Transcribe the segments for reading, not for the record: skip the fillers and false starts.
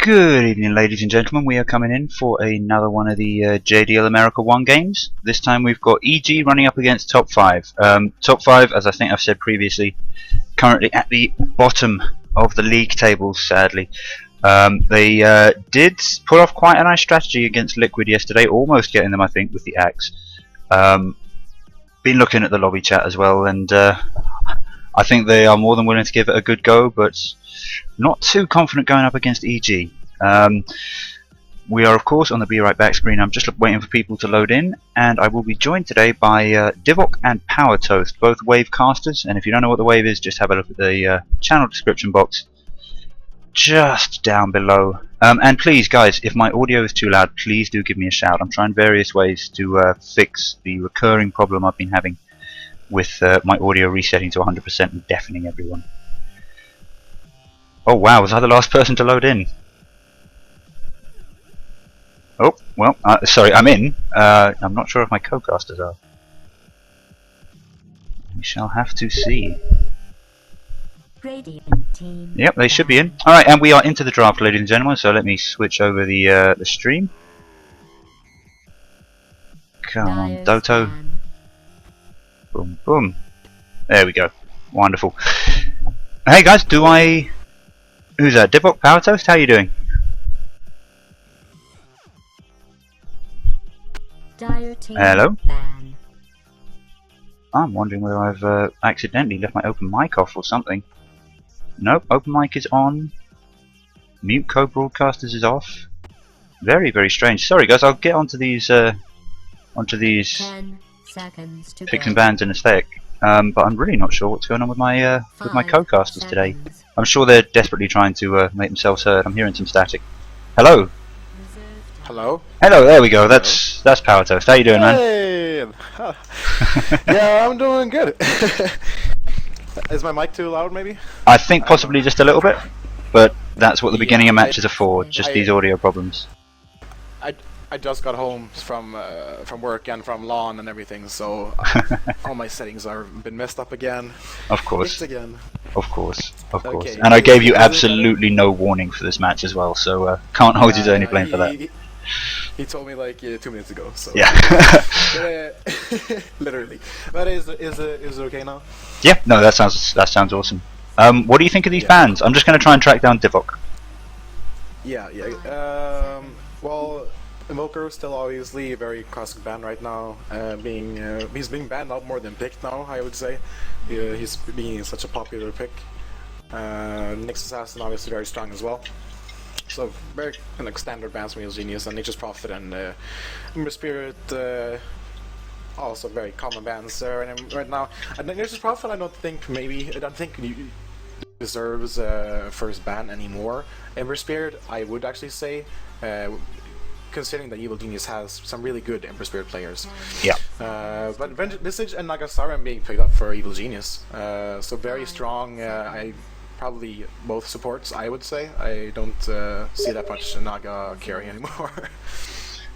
Good evening, ladies and gentlemen. We are coming in for another one of the JDL America 1 games. This time we've got EG running up against Top 5. Top 5, as I think I've said previously, currently at the bottom of the league table, sadly. They did pull off quite a nice strategy against Liquid yesterday, almost getting them, I think, with the axe. Been looking at the lobby chat as well, and I think they are more than willing to give it a good go, but not too confident going up against EG. We are of course on the Be Right Back screen. I'm just waiting for people to load in, and I will be joined today by Divok and Power Toast, both wave casters. And if you don't know what the wave is, just have a look at the channel description box just down below. And please guys, if my audio is too loud, please do give me a shout. I'm trying various ways to fix the recurring problem I've been having with my audio resetting to 100% and deafening everyone. Oh wow, was I the last person to load in? Oh, well, sorry, I'm in. I'm not sure if my co-casters are. We shall have to see. Yep, they should be in. Alright, and we are into the draft, ladies and gentlemen, so let me switch over the stream. Come on, Doto. Boom, boom. There we go. Wonderful. Hey guys, who's that? Divok, Power Toast? How are you doing? Hello? I'm wondering whether I've accidentally left my open mic off or something. Nope, open mic is on. Mute co-broadcasters is off. Very, very strange. Sorry guys, I'll get onto these 10 seconds to picks and bans in a sec. But I'm really not sure what's going on with my co-casters today. I'm sure they're desperately trying to make themselves heard. I'm hearing some static. Hello. Hello. Hello. There we go. That's Power Toast. How you doing, man? Hey. Yeah, I'm doing good. Is my mic too loud, maybe? I think possibly just a little bit, but that's what the beginning of matches are for. Just these audio problems. I just got home from work and from lawn and everything, so all my settings are been messed up again. Of course. Again. Of course. Of course. Okay. And I gave you absolutely no warning for this match as well, so can't hold you to any blame for that. He told me like 2 minutes ago. So. Yeah. Literally. But is it okay now? Yeah. No, that sounds awesome. What do you think of these bans? I'm just going to try and track down Divok. Yeah. Well. Invoker is still obviously a very classic ban right now, he's being banned out more than picked now, I would say. He's being such a popular pick. Nyx Assassin obviously very strong as well. So very standard bans from Evil Genius, and Nature's Prophet and Ember Spirit also very common bans right now. And Nature's Prophet I don't think he deserves first ban anymore. Ember Spirit I would actually say, considering that Evil Genius has some really good Ember Spirit players. Yeah. But Visage and Nagasara are being picked up for Evil Genius. So very strong. I probably both supports, I would say. I don't see that much Naga carry anymore.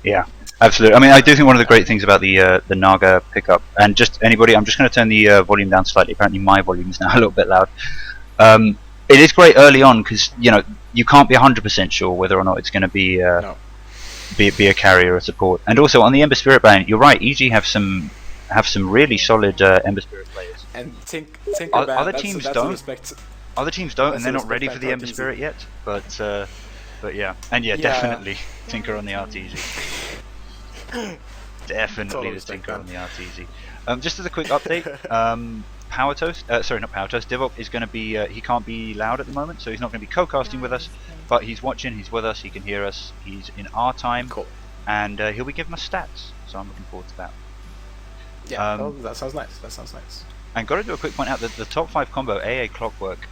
Yeah, absolutely. I mean, I do think one of the great things about the Naga pickup, and just anybody, I'm just going to turn the volume down slightly. Apparently my volume is now a little bit loud. It is great early on because, you know, you can't be 100% sure whether or not it's going to be... No. Be a carrier or support. And also on the Ember Spirit ban, you're right, EG have some really solid Ember Spirit players. And other teams don't. Other teams don't, and they're not ready for the Ember Spirit yet. But yeah, and yeah, definitely Tinker on the RTZ. Definitely totally the Tinker on the RTZ. Just as a quick update, Power Toast, sorry, not Power Toast, Divok is going to be, he can't be loud at the moment, so he's not going to be co-casting with us, but he's watching, he's with us, he can hear us, he's in our time, cool. And he'll be giving us stats, so I'm looking forward to that. Yeah, that sounds nice, And got to do a quick point out that the top 5 combo, AA Clockwork,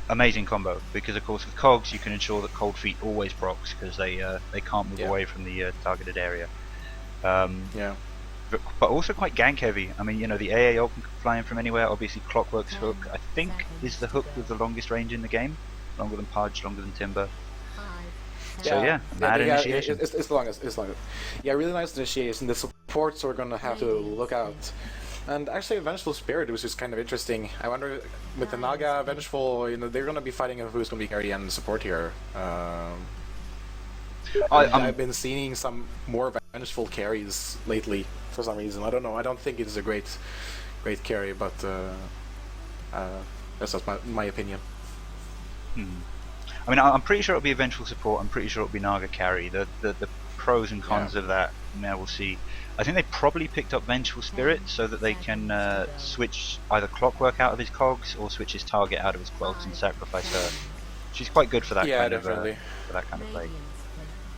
amazing combo, because of course with Cogs you can ensure that Cold Feet always procs, because they can't move away from the targeted area. But also quite gank heavy. I mean, you know, the AA ult can fly in from anywhere. Obviously, Clockwork's hook, I think, is the hook with the longest range in the game. Longer than Pudge, longer than Timber. So yeah, mad initiation. It's the longest. Yeah, really nice initiation. The supports are gonna have to look out. And actually, Vengeful Spirit was just kind of interesting. I wonder, with the Naga Vengeful, you know, they're gonna be fighting who's gonna be carry and support here. I've been seeing some more vengeful carries lately for some reason. I don't know. I don't think it's a great carry, but that's just my opinion. I mean, I'm pretty sure it'll be eventual support. I'm pretty sure it'll be Naga carry. The pros and cons of that, now we'll see. I think they probably picked up Vengeful Spirit so that they can switch either Clockwork out of his cogs or switch his target out of his cogs and sacrifice her. She's quite good for that kind of play.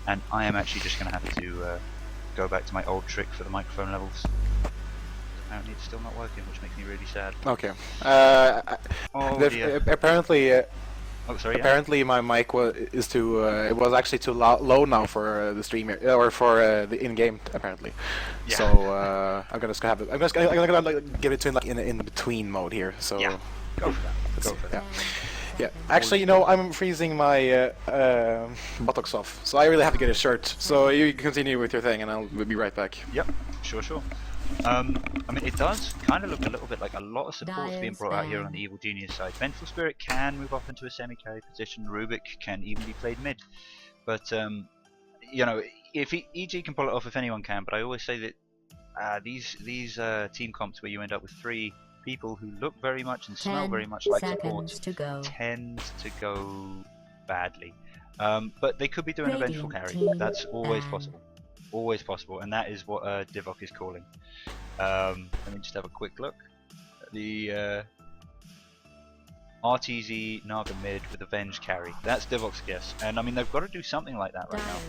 And I am actually just going to have to go back to my old trick for the microphone levels. Apparently it's still not working, which makes me really sad. Okay. Dear. Apparently. Oh, sorry, apparently my mic it was actually too low now for the stream or for the in-game apparently. Yeah. So I'm gonna give it to like in between mode here. So yeah, go for that. Go for that. Yeah. Actually, you know, I'm freezing my buttocks off, so I really have to get a shirt. So you can continue with your thing, and I'll be right back. Yep. Sure. I mean, it does kind of look a little bit like a lot of support's being brought out here on the Evil Genius side. Vengeful Spirit can move off into a semi-carry position. Rubik can even be played mid. But, you know, if EG can pull it off, if anyone can. But I always say that these team comps where you end up with 3 people who look very much and smell very much like supports tends to go badly. But they could be doing a vengeful carry. That's always possible. Always possible, and that is what Divok is calling. Let me just have a quick look at the RTZ Naga mid with a Venge carry. That's Divok's guess, and I mean they've got to do something like that right now.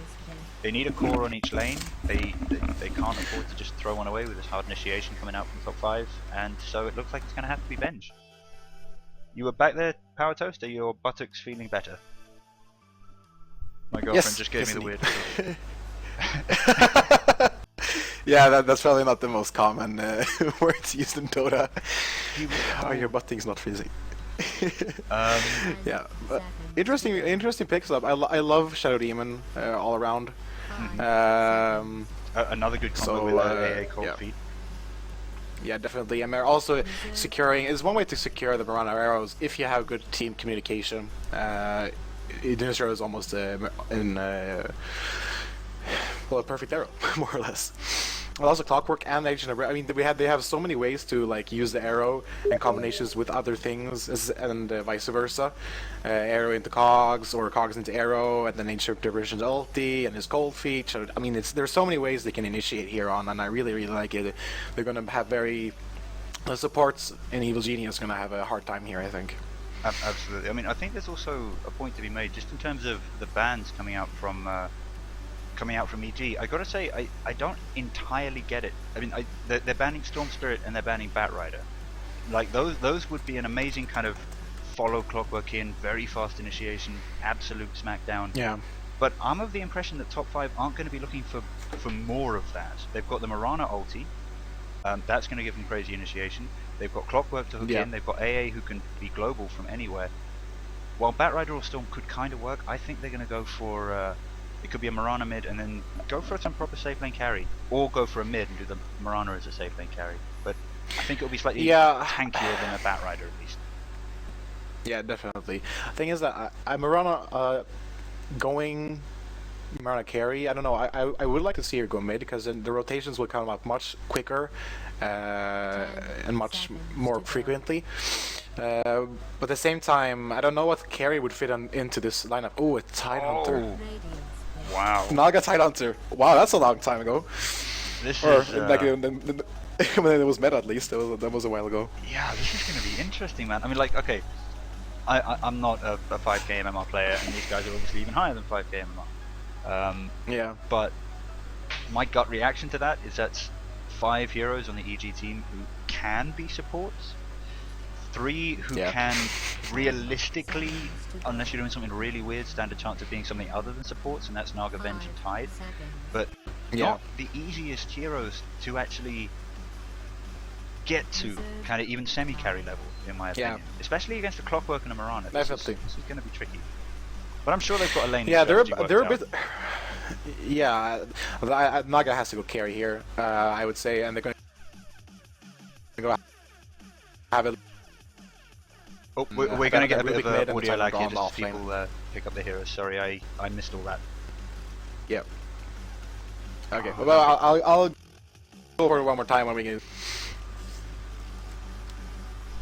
They need a core on each lane. They can't afford to just throw one away with this hard initiation coming out from top 5, and so it looks like it's going to have to be Venge. You were back there, Power Toast. Are your buttocks feeling better? My girlfriend just gave me the weird. Yeah, that's probably not the most common words used in Dota. Oh, your buttocks not freezing. Yeah, but interesting picks up. I love Shadow Demon all around. Another good combo with AA Cold Feet. Yeah, definitely. And they're also securing is one way to secure the Mirana arrows if you have good team communication. Initial is almost well, a perfect arrow, more or less. Well, also Clockwork and Agent of I mean, they have so many ways to like use the arrow in combinations with other things, and vice versa. Arrow into cogs, or cogs into arrow, and then Ancient Diversion's ulti and his cold feet. So, I mean, there's so many ways they can initiate here on, and I really like it. They're gonna have the supports in Evil Genius gonna have a hard time here, I think. Absolutely. I mean, I think there's also a point to be made just in terms of the bans coming out from EG. I gotta say, I don't entirely get it. I mean, they're banning Storm Spirit and they're banning Batrider. Like those would be an amazing kind of follow Clockwork in, very fast initiation, absolute smackdown. Yeah. But I'm of the impression that top 5 aren't going to be looking for more of that. They've got the Mirana ulti. That's going to give them crazy initiation. They've got Clockwork to hook in. They've got AA who can be global from anywhere. While Batrider or Storm could kind of work, I think they're going to go for it could be a Mirana mid and then go for some proper safe lane carry, or go for a mid and do the Mirana as a safe lane carry. But I think it'll be slightly tankier than a Batrider at least. Yeah, definitely. The thing is that Mirana going Mirana carry, I don't know, I would like to see her go mid, because then the rotations will come up much quicker and much more frequently. But at the same time, I don't know what carry would fit into this lineup. Oh, a Tidehunter. Wow. Naga Tidehunter. Wow, that's a long time ago. This or is like when it was meta, at least. That was a while ago. Yeah, this is going to be interesting, man. I mean, like, okay, I'm not a 5k MMR player, and these guys are obviously even higher than 5k MMR. Yeah. But my gut reaction to that is that's 5 heroes on the EG team who can be supports, 3 who can realistically, unless you're doing something really weird, stand a chance of being something other than supports, and that's Naga, Venge and Tide. But not the easiest heroes to actually get to kind of even semi-carry level, in my opinion. Especially against a Clockwork and a Mirana. This is going to be tricky. But I'm sure they've got a lane. Yeah, they're a bit. Yeah, Naga has to go carry here, I would say, and they're going to go have it. Oh, we're going to get a bit of audio lag here just as people pick up the heroes. Sorry, I missed all that. Yeah. Okay. Well, I'll go over it one more time when we get.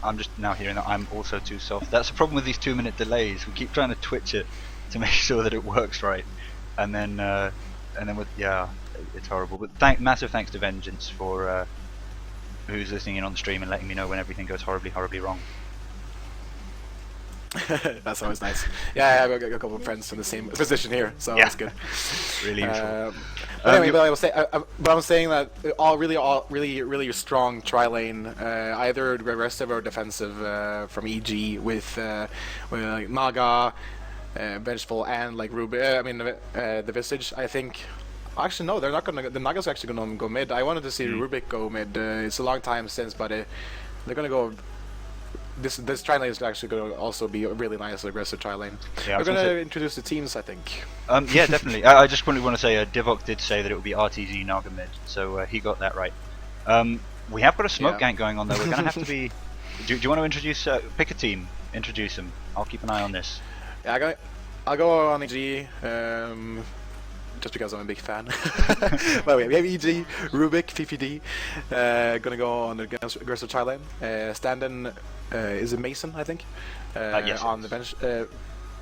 I'm just now hearing that I'm also too soft. That's the problem with these 2-minute delays. We keep trying to twitch it to make sure that it works right, and then with it's horrible. But massive thanks to Vengeance for who's listening in on the stream and letting me know when everything goes horribly wrong. That's always nice. Yeah, I have a couple of friends in the same position here, so that's good. Really useful. But anyway, but I'm saying that really strong tri-lane, either aggressive or defensive from EG with like Naga, Vengeful, and like Ruby. The Visage. I think. Actually, no, they're not gonna. The Naga's actually gonna go mid. I wanted to see Rubik go mid. It's a long time since, but they're gonna go. This tri-lane is actually going to also be a really nice aggressive tri-lane. Yeah, we're going to introduce the teams, I think. Yeah, definitely. I just want to say, Divok did say that it would be RTZ Naga mid, so he got that right. We have got a smoke gank going on though. We're going to have to be. Do you want to introduce? Pick a team. Introduce them. I'll keep an eye on this. Yeah, I'll go on EG. Just because I'm a big fan. By the way, we have EG, Rubik, PPD. Gonna go on the aggressive tri-lane. Stand-in is it Mason, I think? Yes, on the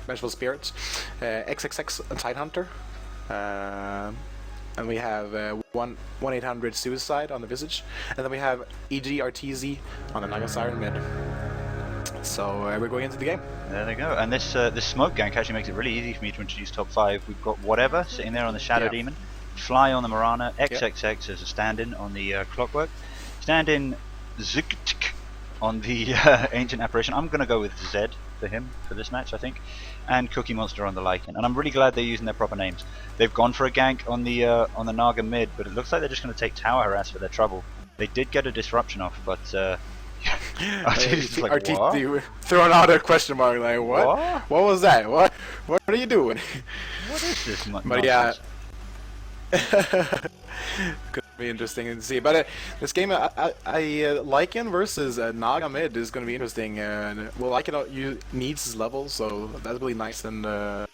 Vengeful Spirits. XXX Tidehunter. And we have 1-800 Suicide on the Visage. And then we have EG RTZ on the Naga Siren mid. So we're going into the game. There they go. And this smoke gank actually makes it really easy for me to introduce top 5. We've got Whatever sitting there on the Shadow Demon, Fly on the Marana, XXX as a stand-in on the Clockwork, stand-in Zuktik on the Ancient Apparition. I'm going to go with Zed for him for this match, I think, and Cookie Monster on the Lycan. And I'm really glad they're using their proper names. They've gone for a gank on the Naga mid, but it looks like they're just going to take tower harass for their trouble. They did get a disruption off, but like, RTT throwing out a question mark like what was that? What are you doing? What is this? But yeah, could be interesting to see. But this game, Lycan versus Naga mid is going to be interesting. Well, Lycan needs his level, so that's really nice and but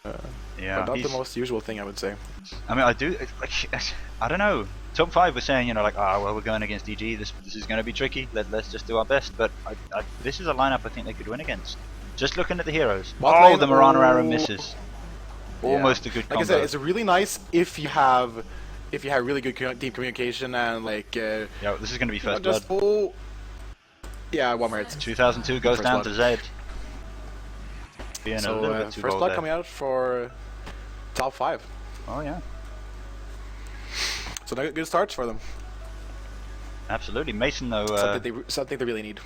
not the most usual thing, I would say. I mean, I don't know. Top 5 was saying, like, well, we're going against DG. This is going to be tricky. Let's just do our best. But this is a lineup I think they could win against. Just looking at the heroes. The Marana arrow misses. Almost a good combo. Like I said, it's really nice if you have really good team communication and like. Yeah, this is going to be first blood. Yeah, 1 minute. 2002 goes down to Zed. So first blood coming out for top 5. Oh yeah. So good starts for them. Absolutely, Mason though. Something they really need.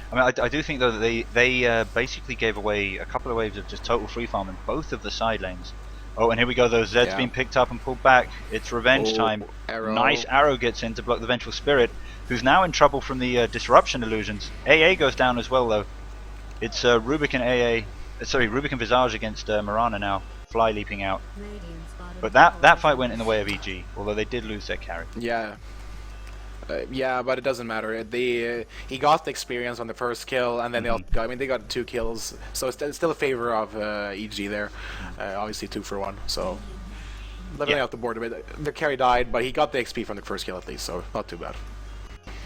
I mean, I do think though that they basically gave away a couple of waves of just total free farm in both of the side lanes. Oh, and here we go though. Zed's been picked up and pulled back. It's revenge time. Arrow. Nice arrow gets in to block the Vengeful Spirit, who's now in trouble from the disruption illusions. AA goes down as well though. It's Rubik and AA. Sorry, Rubik and Visage against Marana now. Fly leaping out. But that fight went in the way of EG, although they did lose their carry. Yeah. Yeah, but it doesn't matter. He got the experience on the first kill, and then they got 2 kills, so it's still a favor of EG there. Obviously 2 for 1, so leveling out the board a bit. The carry died, but he got the XP from the first kill at least, so not too bad.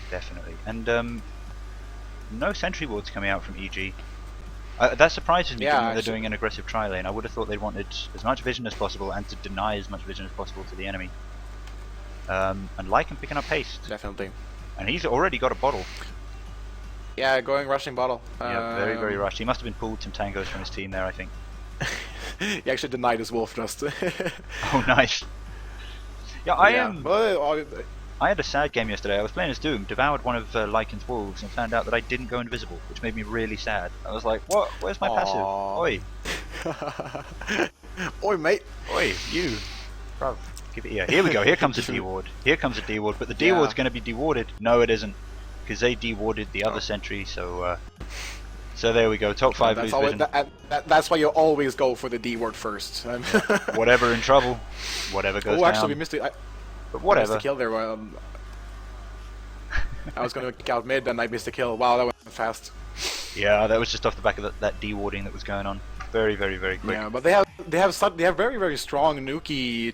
Definitely. And no sentry wards coming out from EG. That surprises me, given that they're doing an aggressive tri-lane. I would have thought they'd wanted as much vision as possible and to deny as much vision as possible to the enemy. And Lycan picking up haste. Definitely. And he's already got a bottle. Yeah, rushing bottle. Yeah, very rushed. He must have been pulled some tangos from his team there, I think. He actually denied his wolf dust. Oh, nice. Yeah, I had a sad game yesterday. I was playing as Doom, devoured one of Lycan's wolves, and found out that I didn't go invisible, which made me really sad. I was like, what? Where's my passive? Oi. Oi, mate. Oi, you. Bro, give it here. Here we go. Here comes a D-ward. Here comes a D-ward, but the D-ward's going to be de-warded. No, it isn't, because they de-warded the other sentry, so there we go. Top 5 lose vision. That's why you always go for the D-ward first. Whatever in trouble. Whatever goes down. Oh, actually, we missed it. But whatever. I missed the kill there. I was going to kick out mid and I missed the kill. Wow, that went fast. Yeah, that was just off the back of that de-warding that was going on. Very, very, very quick. Yeah, but they have very strong nuke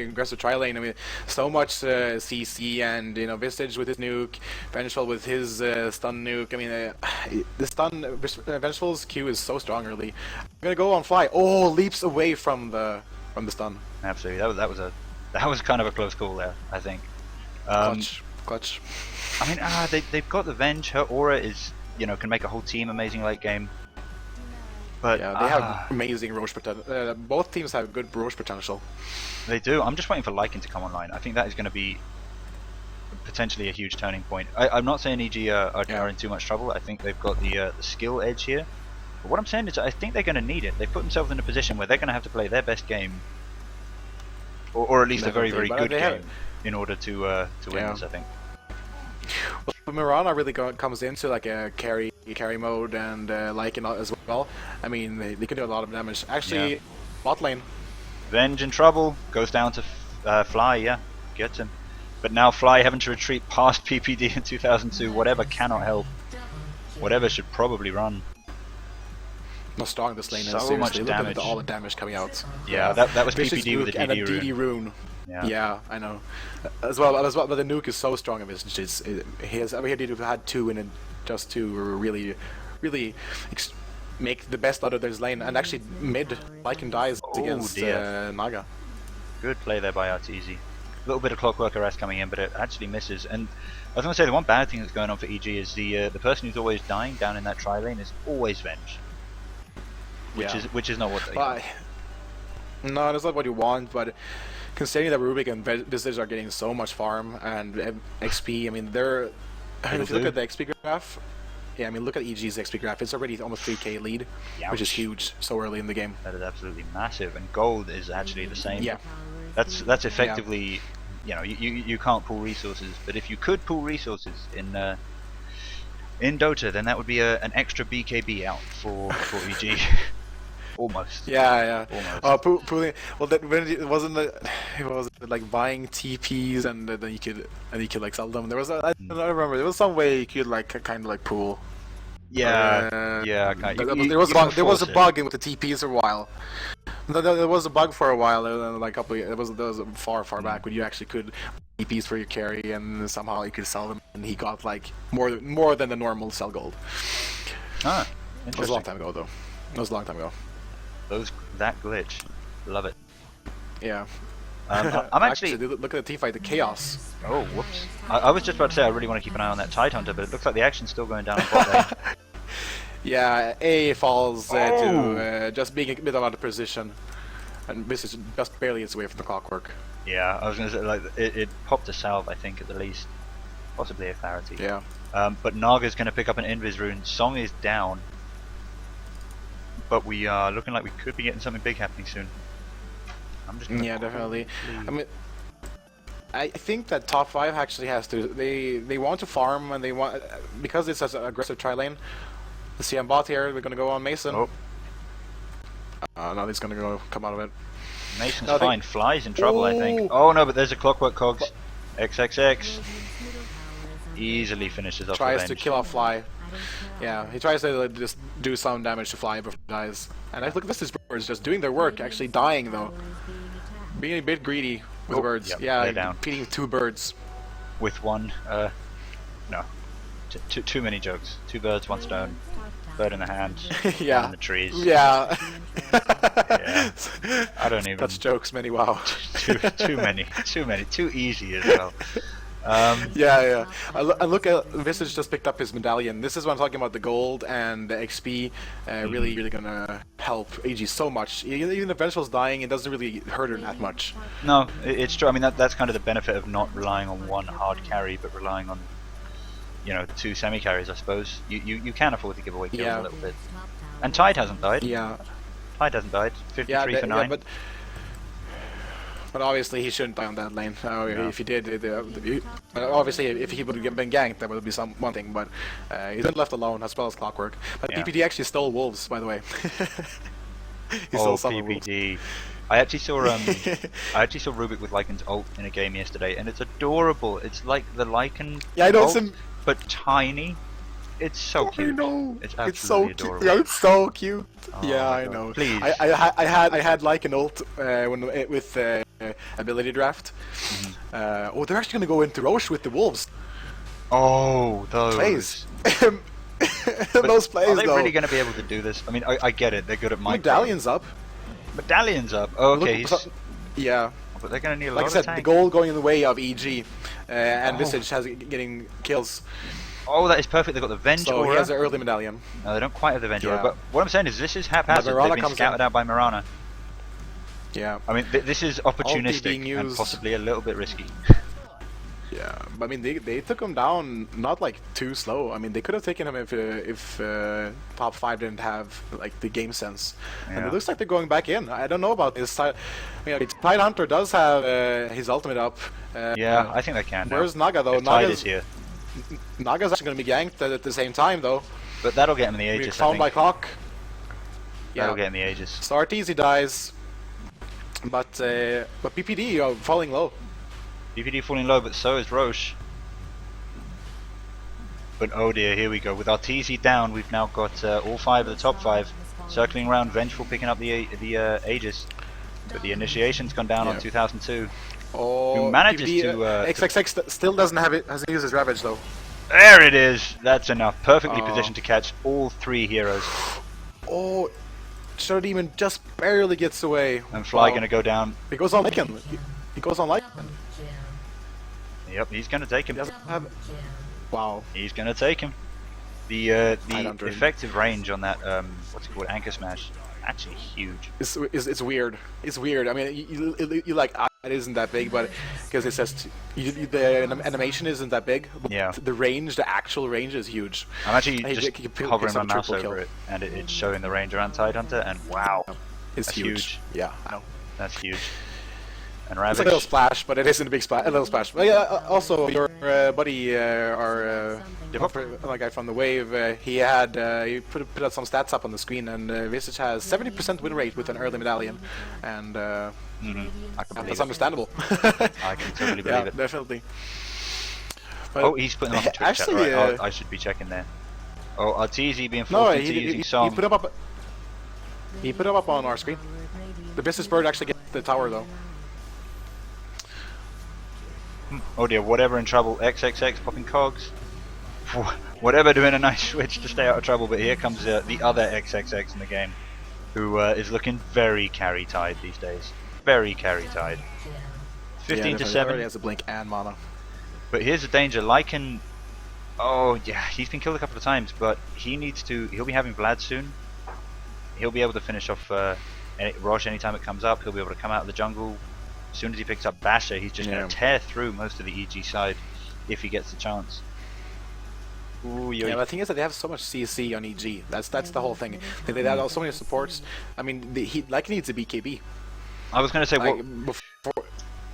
aggressive tri lane. I mean, so much CC and Visage with his nuke, Vengeful with his stun nuke. I mean, the stun Vengefuls Q is so strong early. I'm gonna go on fly. Oh, leaps away from the stun. Absolutely, that was kind of a close call there, I think. Clutch. I mean, they've got the Venge. Her aura is, can make a whole team amazing late game. But yeah, they have amazing Roche potential. Both teams have good Roche potential. They do. I'm just waiting for Lycan to come online. I think that is going to be potentially a huge turning point. I'm not saying EG are in too much trouble. I think they've got the skill edge here. But what I'm saying is I think they're going to need it. They put themselves in a position where they're going to have to play their best game, or at least a very, very good game, in order to win this, I think. Well, Mirana really comes into like a carry mode and Lycan as well. I mean, they can do a lot of damage. Actually, bot lane. Venge in trouble. Goes down to Fly, yeah. Gets him. But now Fly having to retreat past PPD in 2002. Whatever cannot help. Whatever should probably run. How strong this lane is. So much damage. Look at all the damage coming out. Yeah, that was PPD with a and a DD DD rune. Yeah, I know. As well, but the nuke is so strong. He had two in it just to really make the best out of this lane. And actually, mid Lycan dies against Naga. Good play there by Arteezy. A little bit of Clockwork Arrest coming in, but it actually misses. And I was going to say the one bad thing that's going on for EG is the person who's always dying down in that tri lane is always Venge, which is not what they want. No, that's not what you want, but considering that Rubik and Visage are getting so much farm and XP, I mean, if you look at the XP graph, I mean, look at EG's XP graph, it's already almost 3k lead, which is huge so early in the game. That is absolutely massive, and gold is actually the same. Yeah. That's effectively, you can't pull resources, but if you could pull resources in Dota, then that would be an extra BKB out for EG. Almost. Yeah. Almost. Pooling. Well, it wasn't like buying TPs and then you could like sell them. There was I don't remember. There was some way you could like kind of like pool. Yeah. There was a bug with the TPs for a while. There was a bug for a while. Like it was far back when you actually could TPs for your carry and somehow you could sell them and he got like more than the normal sell gold. Ah, interesting. It was a long time ago though. That glitch, love it. Yeah. I'm actually look at the team fight, the chaos. Oh, whoops! I was just about to say I really want to keep an eye on that Tidehunter, but it looks like the action's still going down on bot lane. Yeah, A falls to just being a bit out of position, and this is just barely gets away from the clockwork. Yeah, I was going to say like it popped a salve, I think at the least, possibly a clarity. Yeah. But Naga's going to pick up an Invis rune. Song is down. But we are looking like we could be getting something big happening soon. I'm just definitely. I mean, I think that top 5 actually has to. They want to farm and they want because it's such an aggressive tri lane. Let's see on bot here. We're gonna go on Mason. Oh. No, he's gonna come out of it. Mason's fine. Fly's in trouble, I think. Oh no, but there's a Clockwork Cogs. XXX. Easily finishes off. Tries to kill off Fly. Yeah, he tries to just do some damage to Fly before he dies. And I look at this birds just doing their work, actually dying though. Being a bit greedy with birds. Yep, yeah, beating 2 birds. With one, no. Too many jokes. 2 birds, 1 stone. Bird in the hand. Yeah. In the trees. Yeah. Yeah. I don't even. That's jokes, many. Wow. Too many. Too easy as well. Yeah. I look at Visage just picked up his medallion. This is what I'm talking about. The gold and the XP really gonna help AG so much. Even if Vengefuls dying, it doesn't really hurt her that much. No, it's true. I mean that's kind of the benefit of not relying on one hard carry, but relying on 2 semi carries. I suppose you can afford to give away kills a little bit. And Tide hasn't died. Yeah. Tide hasn't died. 53 for 9. But obviously he shouldn't die on that lane. If he did, obviously if he would have been ganked, that would be one thing. But he's been left alone as well as Clockwork. But PPD actually stole wolves, by the way. He stole some PPD. I actually saw Rubik with Lycan's ult in a game yesterday, and it's adorable. It's like the Lycan ult, but tiny. It's so cute. I know. It's It's so absolutely cute. adorable. Yeah, it's so cute. Oh yeah, my I God. know. Please. I had like an ult with ability draft. Oh, they're actually gonna go into Roche with the wolves. Oh, those. Plays. But Those plays are they though. really going to be able to do this? I mean, I get it. They're good at micro. Medallion's up. Medallion's up. Oh, okay. Yeah. But they're going to need a Like I lot said, of the tank. goal going in the way of EG, and Oh. Visage has getting kills. Oh, that is perfect. They've got the Venge So aura. he has an early medallion. No, they don't quite have the Venge aura. Yeah. But what I'm saying is this is haphazard. Mirana They've been comes scouted in. out by Mirana. Yeah. I mean, this is opportunistic being and used. possibly a little bit risky. Yeah, but I mean they took him down not like too slow. I mean they could have taken him if top 5 didn't have like the game sense. And Yeah. it looks like they're going back in. I don't know about this. I mean, Tide Hunter does have his ultimate up. Yeah, I think they can now. Where's Naga though? If Tide is here. Naga's actually going to be ganked at the same time though. But that'll get him in the Being Aegis, I found think. by clock. That'll Yeah. get him the Aegis. So Arteezy dies, but PPD falling low. BPD falling low, but so is Roche. But oh dear, here we go. With Arteezy down, we've now got all 5 of the top 5 circling around. Vengeful picking up the Aegis. But the initiation's gone down on Yeah. 2002. Oh, Who manages PPD, to, XXX still doesn't have it. Hasn't used his Ravage though. There it is! That's enough. Perfectly Oh. positioned to catch all 3 heroes. Oh, Shadow Demon just barely gets away. And Fly Wow. gonna go down. He goes on Lycan. He goes on Lycan. Yep, he's gonna take him. He doesn't have. Wow. He's gonna take him. The Tidehunter. effective range on that what's it called, Anchor Smash, actually huge. It's weird. It's weird. I mean, you like it isn't that big, but because it says the animation isn't that big. But Yeah. The range, the actual range is huge. I'm actually He just picks up hovering my a mouse triple over kill. it, and it's showing the range around Tidehunter, and wow, It's That's huge. huge. Yeah, I know. that's huge. And It's Ravage. like a little splash, but it isn't a big splash. A little splash. But yeah. Also, your buddy, our my guy from the Wave, he had he put out some stats up on the screen, and Visage has 70% win rate with an early medallion, and I can believe that's it. understandable. I can totally believe yeah, it. definitely. But Oh, he's putting them on the Twitch actually, chat. Right, I should be checking there. Oh, Arteezy being no, forced into using he Song. put him up. He put him up on our screen. The business bird actually gets the tower though. Oh dear, whatever in trouble. XXX popping cogs. Whatever doing a nice switch to stay out of trouble, but here comes the other XXX in the game, who is looking very carry tied these days. Very carry tied. 15 to 7. Already has a blink and mana. But here's the danger. Lycan. Oh yeah, he's been killed a couple of times, but he needs to. He'll be having Vlad soon. He'll be able to finish off Roche anytime it comes up. He'll be able to come out of the jungle. As soon as he picks up Basher, he's just going to tear through most of the EG side if he gets the chance. Ooh, Yeah, but the thing is that they have so much CC on EG. That's the whole thing. They have so many supports. I mean, he needs a BKB. I was going to say Like, what. before,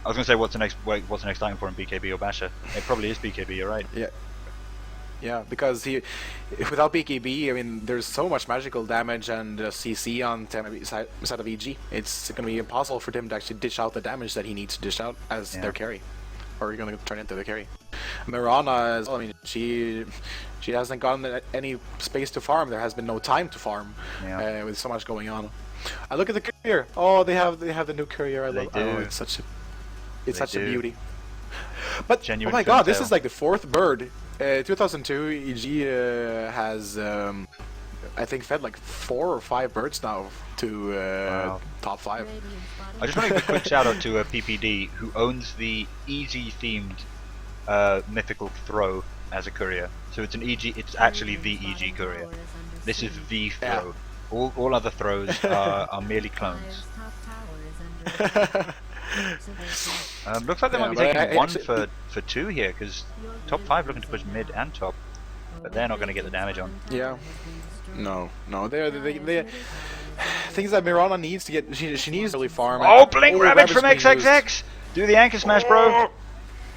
I was going to say what's the next item for him, BKB or Basher? It probably is BKB. You're right. yeah, because without BKB, I mean, there's so much magical damage and CC on side of EG. It's going to be impossible for him to actually dish out the damage that he needs to dish out as their carry, or you're going to turn into the carry. Mirana, I mean, she hasn't gotten any space to farm. There has been no time to farm with so much going on. I look at the courier. Oh, they have the new courier. I love. Oh, it's such a beauty. But Genuine oh my god, this fantail. is like the 4th bird. 2002 EG has I think fed like 4 or 5 birds now to top 5. I just want to give a quick shout out to PPD, who owns the EG themed mythical throw as a courier. So it's an EG. It's actually the EG courier. This is the throw. All other throws are merely clones. Looks like they might be but taking I one actually- for 2 here, because top 5 looking to push mid and top, but they're not going to get the damage on. Yeah. No. They things that Mirana needs to get. She needs to really farm. Oh, blink Ravage from being XXX! Do the anchor smash, bro!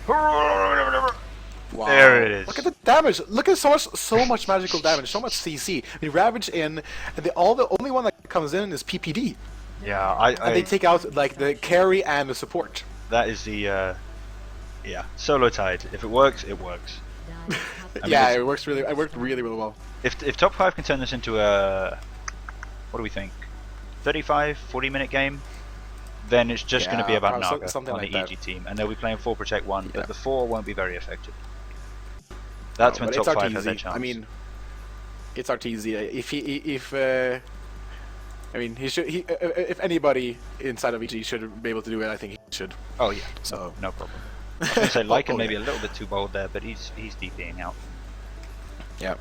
Wow. There it is. Look at the damage. Look at so much magical damage. So much CC. I mean, Ravage in, and the only one that comes in is PPD. Yeah, And they take out like the carry and the support. that is the solo tide. If it works, it works. I mean, yeah, it worked really well. If top 5 can turn this into a, what do we think, 35, 40-minute game, then it's just going to be about Naga on like the EG team, and they'll be playing 4 Protect 1, but the 4 won't be very effective. That's when top 5 has their chance. I mean, it's Arteezy. I mean, he should. If anybody inside of EG should be able to do it, I think he should. Oh yeah, so no problem. I was going to say Lycan maybe a little bit too bold there, but he's DPing out. Yeah.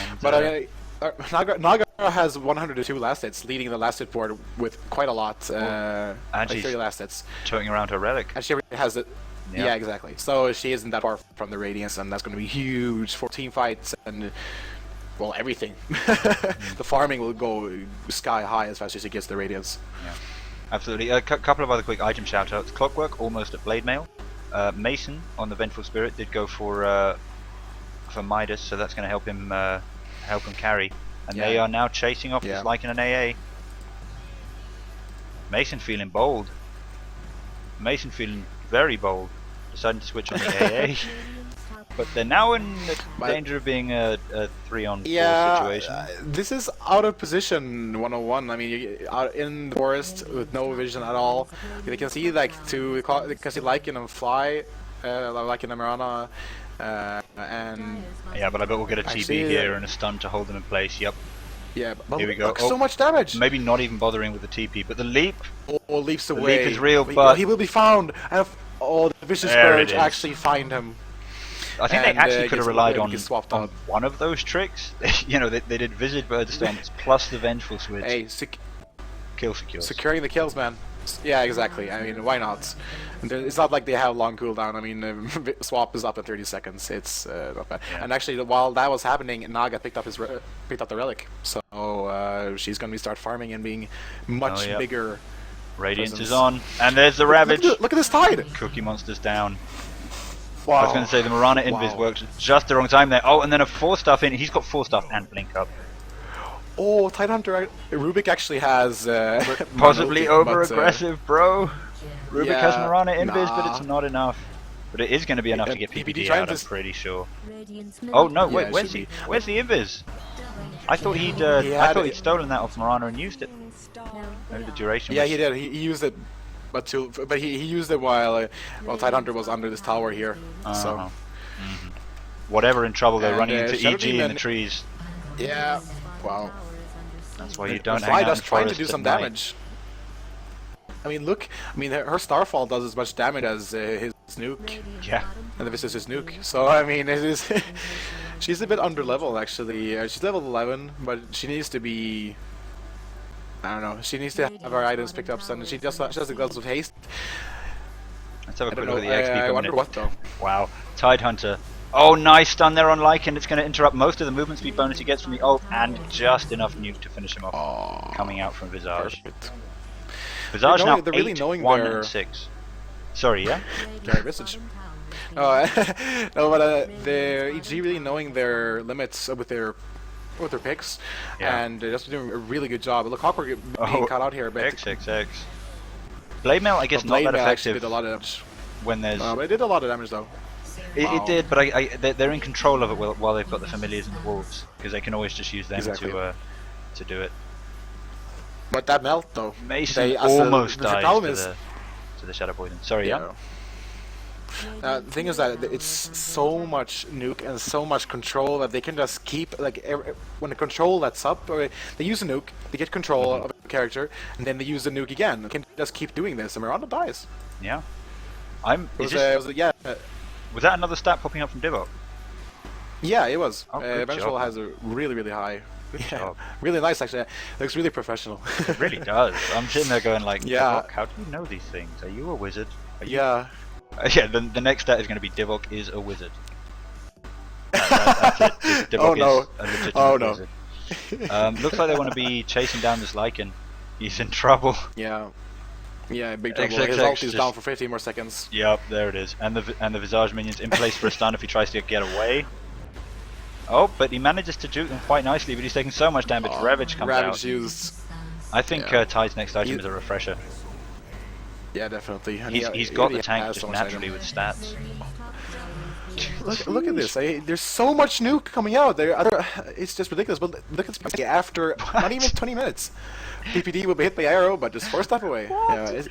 And, but Naga has 102 last hits, leading the last hit board with quite a lot. And like she's 30 last hits. toting around her relic. And she has it. Yeah, exactly. So she isn't that far from the Radiance, and that's going to be huge for team fights and, well, everything. The farming will go sky high as fast as she gets the Radiance. Yeah, absolutely. A couple of other quick item shout-outs. Clockwork almost at Blade Mail. Mason on the Vengeful Spirit did go for Midas, so that's going to help him carry. And they are now chasing off this Lycan and AA. Mason feeling bold. Mason feeling very bold. Deciding to switch on the AA. But they're now in danger of being a 3-on-4 situation. This is out of position 101. I mean, out in the forest with no vision at all. They can see they can see Lycan and Fly, Lycan and Mirana, and yeah, but I bet we'll get a TP here and a stun to hold them in place. Yep. Yeah, but here we go. So much damage. Maybe not even bothering with the TP, but the leap. Oh, leaps away. The leap is real, but he will be found. And the Vicious Scourge actually find him. I think they actually could have relied on one of those tricks. You know, they did Visit Birdstorms plus the Vengeful Switch. Hey, kill secures. Securing the kills, man. Yeah, exactly. I mean, why not? It's not like they have long cooldown. I mean, swap is up in 30 seconds. It's not bad. Yeah. And actually, while that was happening, Naga picked up the relic. So she's gonna start farming and being much bigger. Radiance is on, and there's the Ravage. Look at this tide. Cookie Monster's down. Wow. I was going to say the Mirana Invis worked just the wrong time there. Oh, and then a 4-stuff in. He's got 4-stuff and Blink Up. Oh, Tidehunter Rubik actually has possibly over-aggressive, bro. Rubik has Mirana Invis, but it's not enough. But it is going to be enough to get PPD out, I'm pretty sure. Oh no, wait, where's he? Where's the Invis? I thought he'd stolen that off Mirana and used it. Maybe the duration. Yeah, he did. He used it. But he used it while Tidehunter was under this tower here. So whatever in trouble, they're running into EG in the trees. Yeah. Wow. That's why you don't hang out in trying to do some damage. I mean, look. I mean, her Starfall does as much damage as his nuke. Yeah. And this is his nuke. So I mean, it is. She's a bit under level actually. She's level 11, but she needs to be. I don't know. She needs to have her items picked up, and she doesn't go with haste. Let's have a quick look at the XP per I wonder minute. what though. Wow, Tidehunter. Oh, nice stun there on Lycan. It's going to interrupt most of the movement speed bonus he gets from the ult, and just enough nuke to finish him off. Coming out from Visage. Perfect. Visage now they're really 8, knowing 1, and 6. Sorry, yeah. Visage. No, but they're EG really knowing their limits with their picks, and they're just doing a really good job. Look, Clockwork being cut out here, but XXX. Blade Mail, I guess, not that effective. Did a lot of damage. When there's. It did a lot of damage though. It did, but they're in control of it while they've got the Familiars and the Wolves, because they can always just use them to do it. But that melt though. Mason almost died to the Shadow Poison. Sorry, yeah. The thing is that it's so much nuke and so much control that they can just keep when the control lets up, or they use a nuke, they get control of a character, and then they use the nuke again. They can just keep doing this, and Miranda dies. Yeah. Was that another stat popping up from Divok? Yeah, it was. Oh, Vengeful has a really high. Really nice actually. It looks really professional. It really does. I'm sitting there going like, yeah. How do you know these things? Are you a wizard? Yeah. Yeah, the next stat is going to be Divok is a wizard. That's it. Divok is a legitimate wizard. Looks like they want to be chasing down this Lycan. He's in trouble. Yeah. Yeah, big trouble. His ult is down for 15 more seconds. Yep, there it is. And the Visage minions in place for a stun if he tries to get away. Oh, but he manages to juke them quite nicely, but he's taking so much damage. Ravage comes out. Used. I think Tide's next item is a refresher. Yeah, definitely. He's got the tank just naturally with stats. Look at this. There's so much nuke coming out. It's just ridiculous. But look at this. After not even 20 minutes, PPD will be hit by arrow, but just 4 step away. Yeah,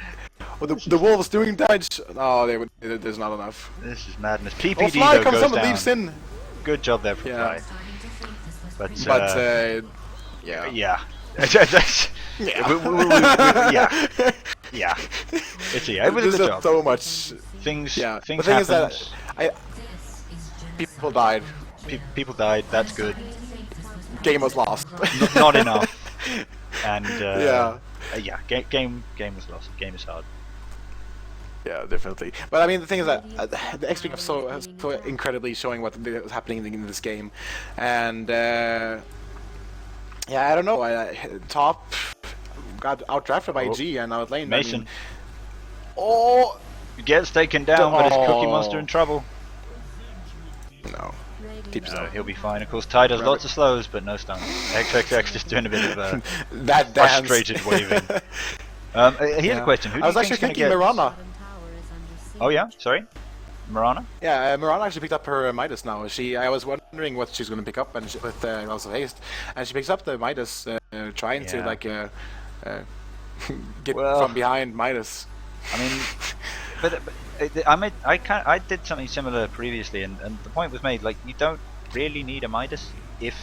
well, the wolves doing damage. Oh, there's not enough. This is madness. PPD Fly though comes goes up and down. leaps in. Good job there from Yeah. Fly. But Yeah. yeah. Yeah. It's it was a There's good job. so much. Things Yeah. things The thing is happened. that people died. People died. That's good. Game was lost. Not enough. And Yeah. Game was lost. Game is hard. Yeah, definitely. But I mean, the thing is that the XP was so incredibly showing what was happening in this game, and yeah, I don't know. Top got outdrafted by G and out lane. Mason. I mean, oh, Gets taken down, but is Cookie Monster in trouble? no. No, he'll be fine. Of course, Ty does lots of slows, but no stuns. XXX just doing a bit of That dance. frustrated waving. Here's a question. Who do I was you actually think's thinking gonna get... Mirana. Oh yeah, sorry, Mirana. Yeah, Mirana actually picked up her Midas now. I was wondering what she's going to pick up, and with lots of haste, and she picks up the Midas, trying to Yeah. like get Well, from behind Midas. I mean, but I did something similar previously, and the point was made. Like, you don't really need a Midas if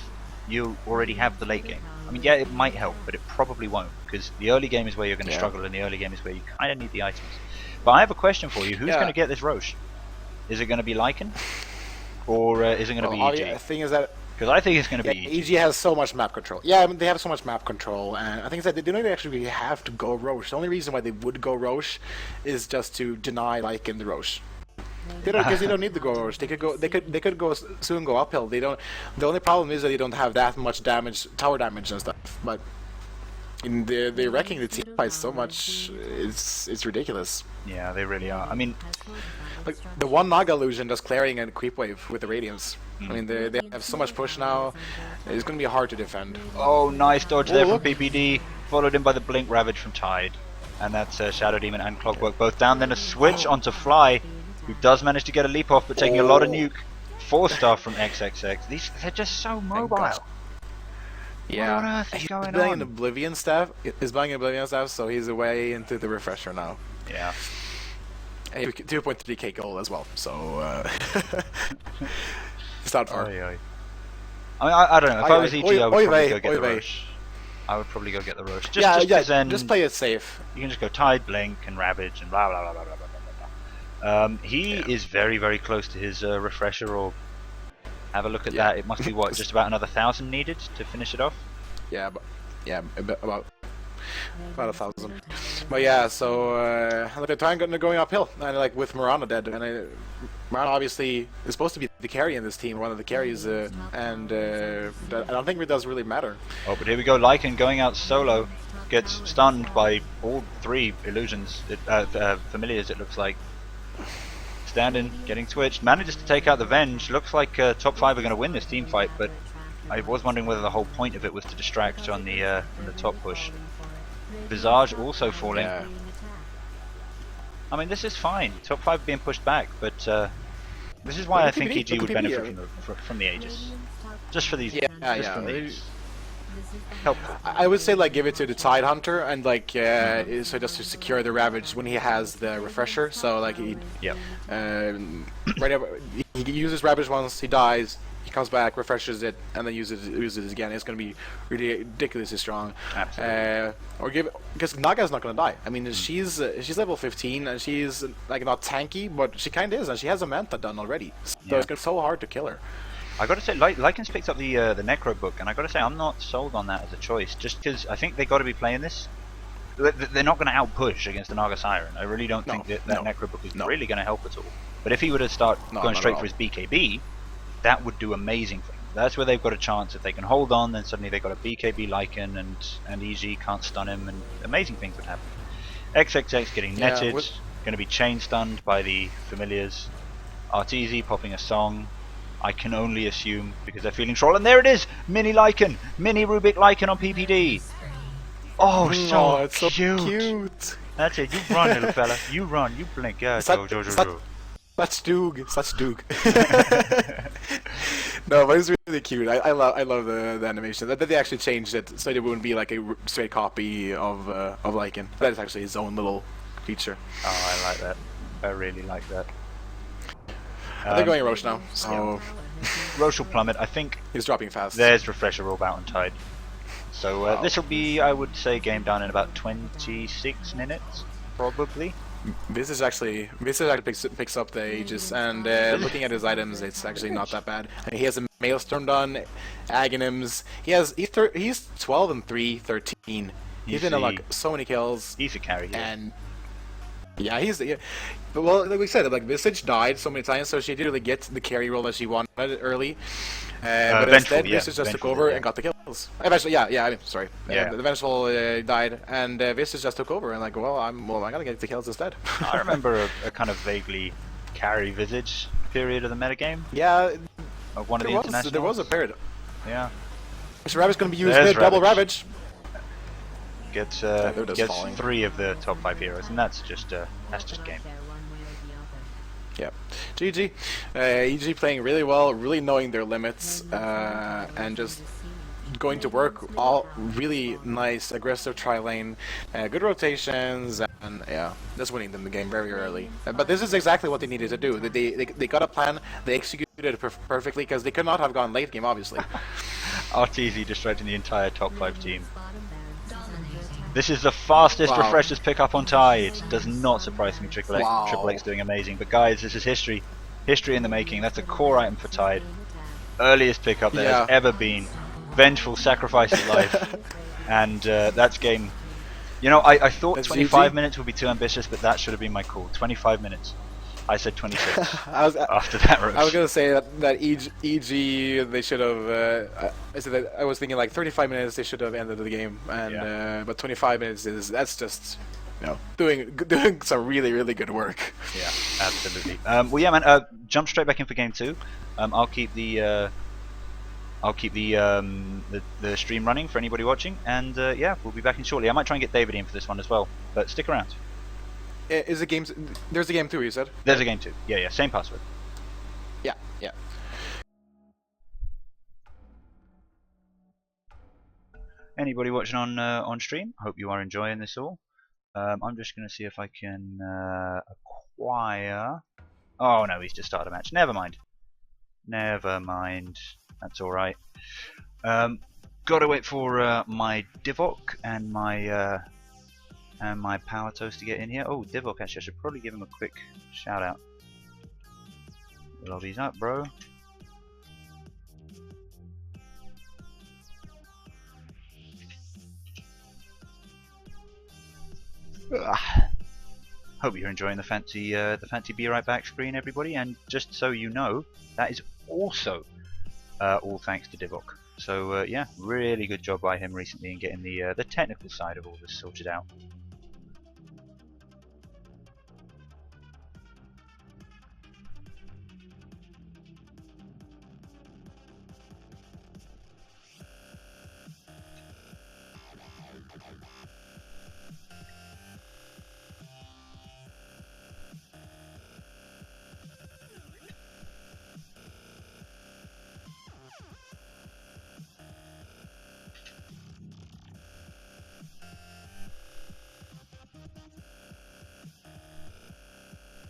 you already have the late game. I mean, yeah, it might help, but it probably won't, because the early game is where you're going to struggle, and the early game is where you kind of need the items. But I have a question for you. Who's going to get this Roche? Is it going to be Lycan? Or is it going to be EG? The thing is that Because I think it's going to be EG. EG has so much map control. Yeah, I mean, they have so much map control, and I think that they don't actually have to go Roche. The only reason why they would go Roche is just to deny Lycan the Roche. They don't, because they don't need to go Roche. They could go. They could go soon go uphill. They don't. The only problem is that they don't have that much damage, tower damage and stuff. But in they're wrecking the team fight so much. It's ridiculous. Yeah, they really are. I mean, Like the one Naga illusion just clearing a creep wave with the Radiance. I mean, they have so much push now. It's going to be hard to defend. oh, nice dodge there from look. PPD, followed in by the Blink Ravage from Tide. And that's Shadow Demon and Clockwork both down. Then a switch onto Fly, who does manage to get a leap off, but taking a lot of nuke. 4-star from XXX. They're just so mobile. God. What on earth is He's going playing on? an Oblivion staff. He's playing an Oblivion staff, so he's away into the refresher now. Yeah. 2.3k goal as well, so it's not far. Oi, oi. I mean, I don't know. If I was EG, I would Oi, probably oi, go get the oi. Roche. I would probably go get the Roche. Yeah, 'cause then just play it safe. you can just go Tide, Blink, and Ravage, and blah blah blah blah blah blah blah. He is very, very close to his refresher, or have a look at that. It must be what, just about another 1,000 needed to finish it off. Yeah, but about 1,000. But yeah, so they're going uphill, and like with Mirana dead, and Mirana obviously is supposed to be the carry in this team, one of the carries, and I don't think it does really matter. Oh, but here we go. Lycan going out solo, gets stunned by all 3 illusions, familiars. It looks like. Standing, getting switched, manages to take out the Venge. Looks like top 5 are going to win this team fight, but I was wondering whether the whole point of it was to distract on the from the top push. Visage also falling. Yeah. I mean, this is fine. Top 5 being pushed back, but this is why I think PPD, EG would PPD, benefit from the Aegis. Just for these. Just from these. Helpful. I would say like give it to the Tide Hunter and like so just to secure the Ravage when he has the refresher. So like he he uses Ravage once, he dies, he comes back, refreshes it, and then uses it again. It's going to be ridiculously strong. Absolutely. Or give it, because Naga's not going to die. I mean, she's level 15 and she's like not tanky, but she kind of is, and she has a Manta done already. So it's going to be so hard to kill her. I gotta say, Lycan's picked up the Necro book, and I gotta say I'm not sold on that as a choice, just because I think they got to be playing this. They're not going to outpush against the Naga Siren. I really don't think that Necro book is really going to help at all. But if he were to start going straight for his BKB, that would do amazing things. That's where they've got a chance. If they can hold on, then suddenly they've got a BKB Lycan, and EG can't stun him, and amazing things would happen. XXX getting netted, going to be chain stunned by the familiars. Arteezy popping a song. I can only assume because they're feeling troll, and there it is! Mini Lycan! Mini Rubik Lycan on PPD! Oh, it's so cute! That's it, you run, little fella. You run, you blink. Yeah, It's not Such Doog, such Doog. No, but it's really cute. I love the animation. That they actually changed it so it wouldn't be like a straight copy of Lycan. That is actually his own little feature. Oh, I like that. I really like that. They're going Roche now, so Roche will plummet. I think he's dropping fast. There's Refresher roll out on Tide. So Wow. this will be, I would say, game done in about 26 minutes, probably. This actually picks up the ages, and looking at his items, it's actually not that bad. And he has a Maelstrom done, Aghanims. He's 12 and 3, 13. He's been in like so many kills. He's a carry. Yeah. And yeah, but well, like we said, like Visage died so many times, so she didn't really get the carry role that she wanted early. But instead, Visage just took over and got the kills. Eventually, I'm sorry. Yeah. The Vengeful died, and Visage just took over, and like, well, I'm gonna get the kills instead. I remember a kind of vaguely carry Visage period of the metagame. Yeah, Of one of the internationals. there was a period. Yeah. So Ravage gonna be used mid, double Ravage. Gets falling. 3 of the top 5 heroes, and that's just game. Yeah, GG. EG playing really well, really knowing their limits, and just going to work. All really nice, aggressive tri-lane, good rotations, and yeah, just winning them the game very early. But this is exactly what they needed to do. They got a plan, they executed it perfectly, because they could not have gone late game, obviously. RTZ distracting the entire top 5 team. This is the fastest Refreshers pick up on Tide. Does not surprise me. Triple X doing amazing. But guys, this is history. History in the making. That's a core item for Tide. Earliest pickup there has ever been. Vengeful sacrifice of life. And that's game. You know, I thought that's 25 GG. minutes would be too ambitious, but that should have been my call. 25 minutes. I said 26 after that Roche. I was gonna say that EG they should have. I was thinking like 35 minutes they should have ended the game, and but 25 minutes that's just doing some really good work. Yeah, absolutely. Well, yeah, man. Jump straight back in for game 2. I'll keep the stream running for anybody watching, and yeah, we'll be back in shortly. I might try and get David in for this one as well, but stick around. Is the game? There's a game 2, you said? There's a game 2. Yeah, same password. Yeah. Anybody watching on stream? Hope you are enjoying this all. I'm just going to see if I can acquire. Oh no, he's just started a match. Never mind. That's all right. Got to wait for my Divok and my Power Toast to get in here. Oh, Divok, actually, I should probably give him a quick shout out. Lobby's up, bro. Hope you're enjoying the fancy Be Right Back screen, everybody. And just so you know, that is also all thanks to Divok. So yeah, really good job by him recently in getting the technical side of all this sorted out.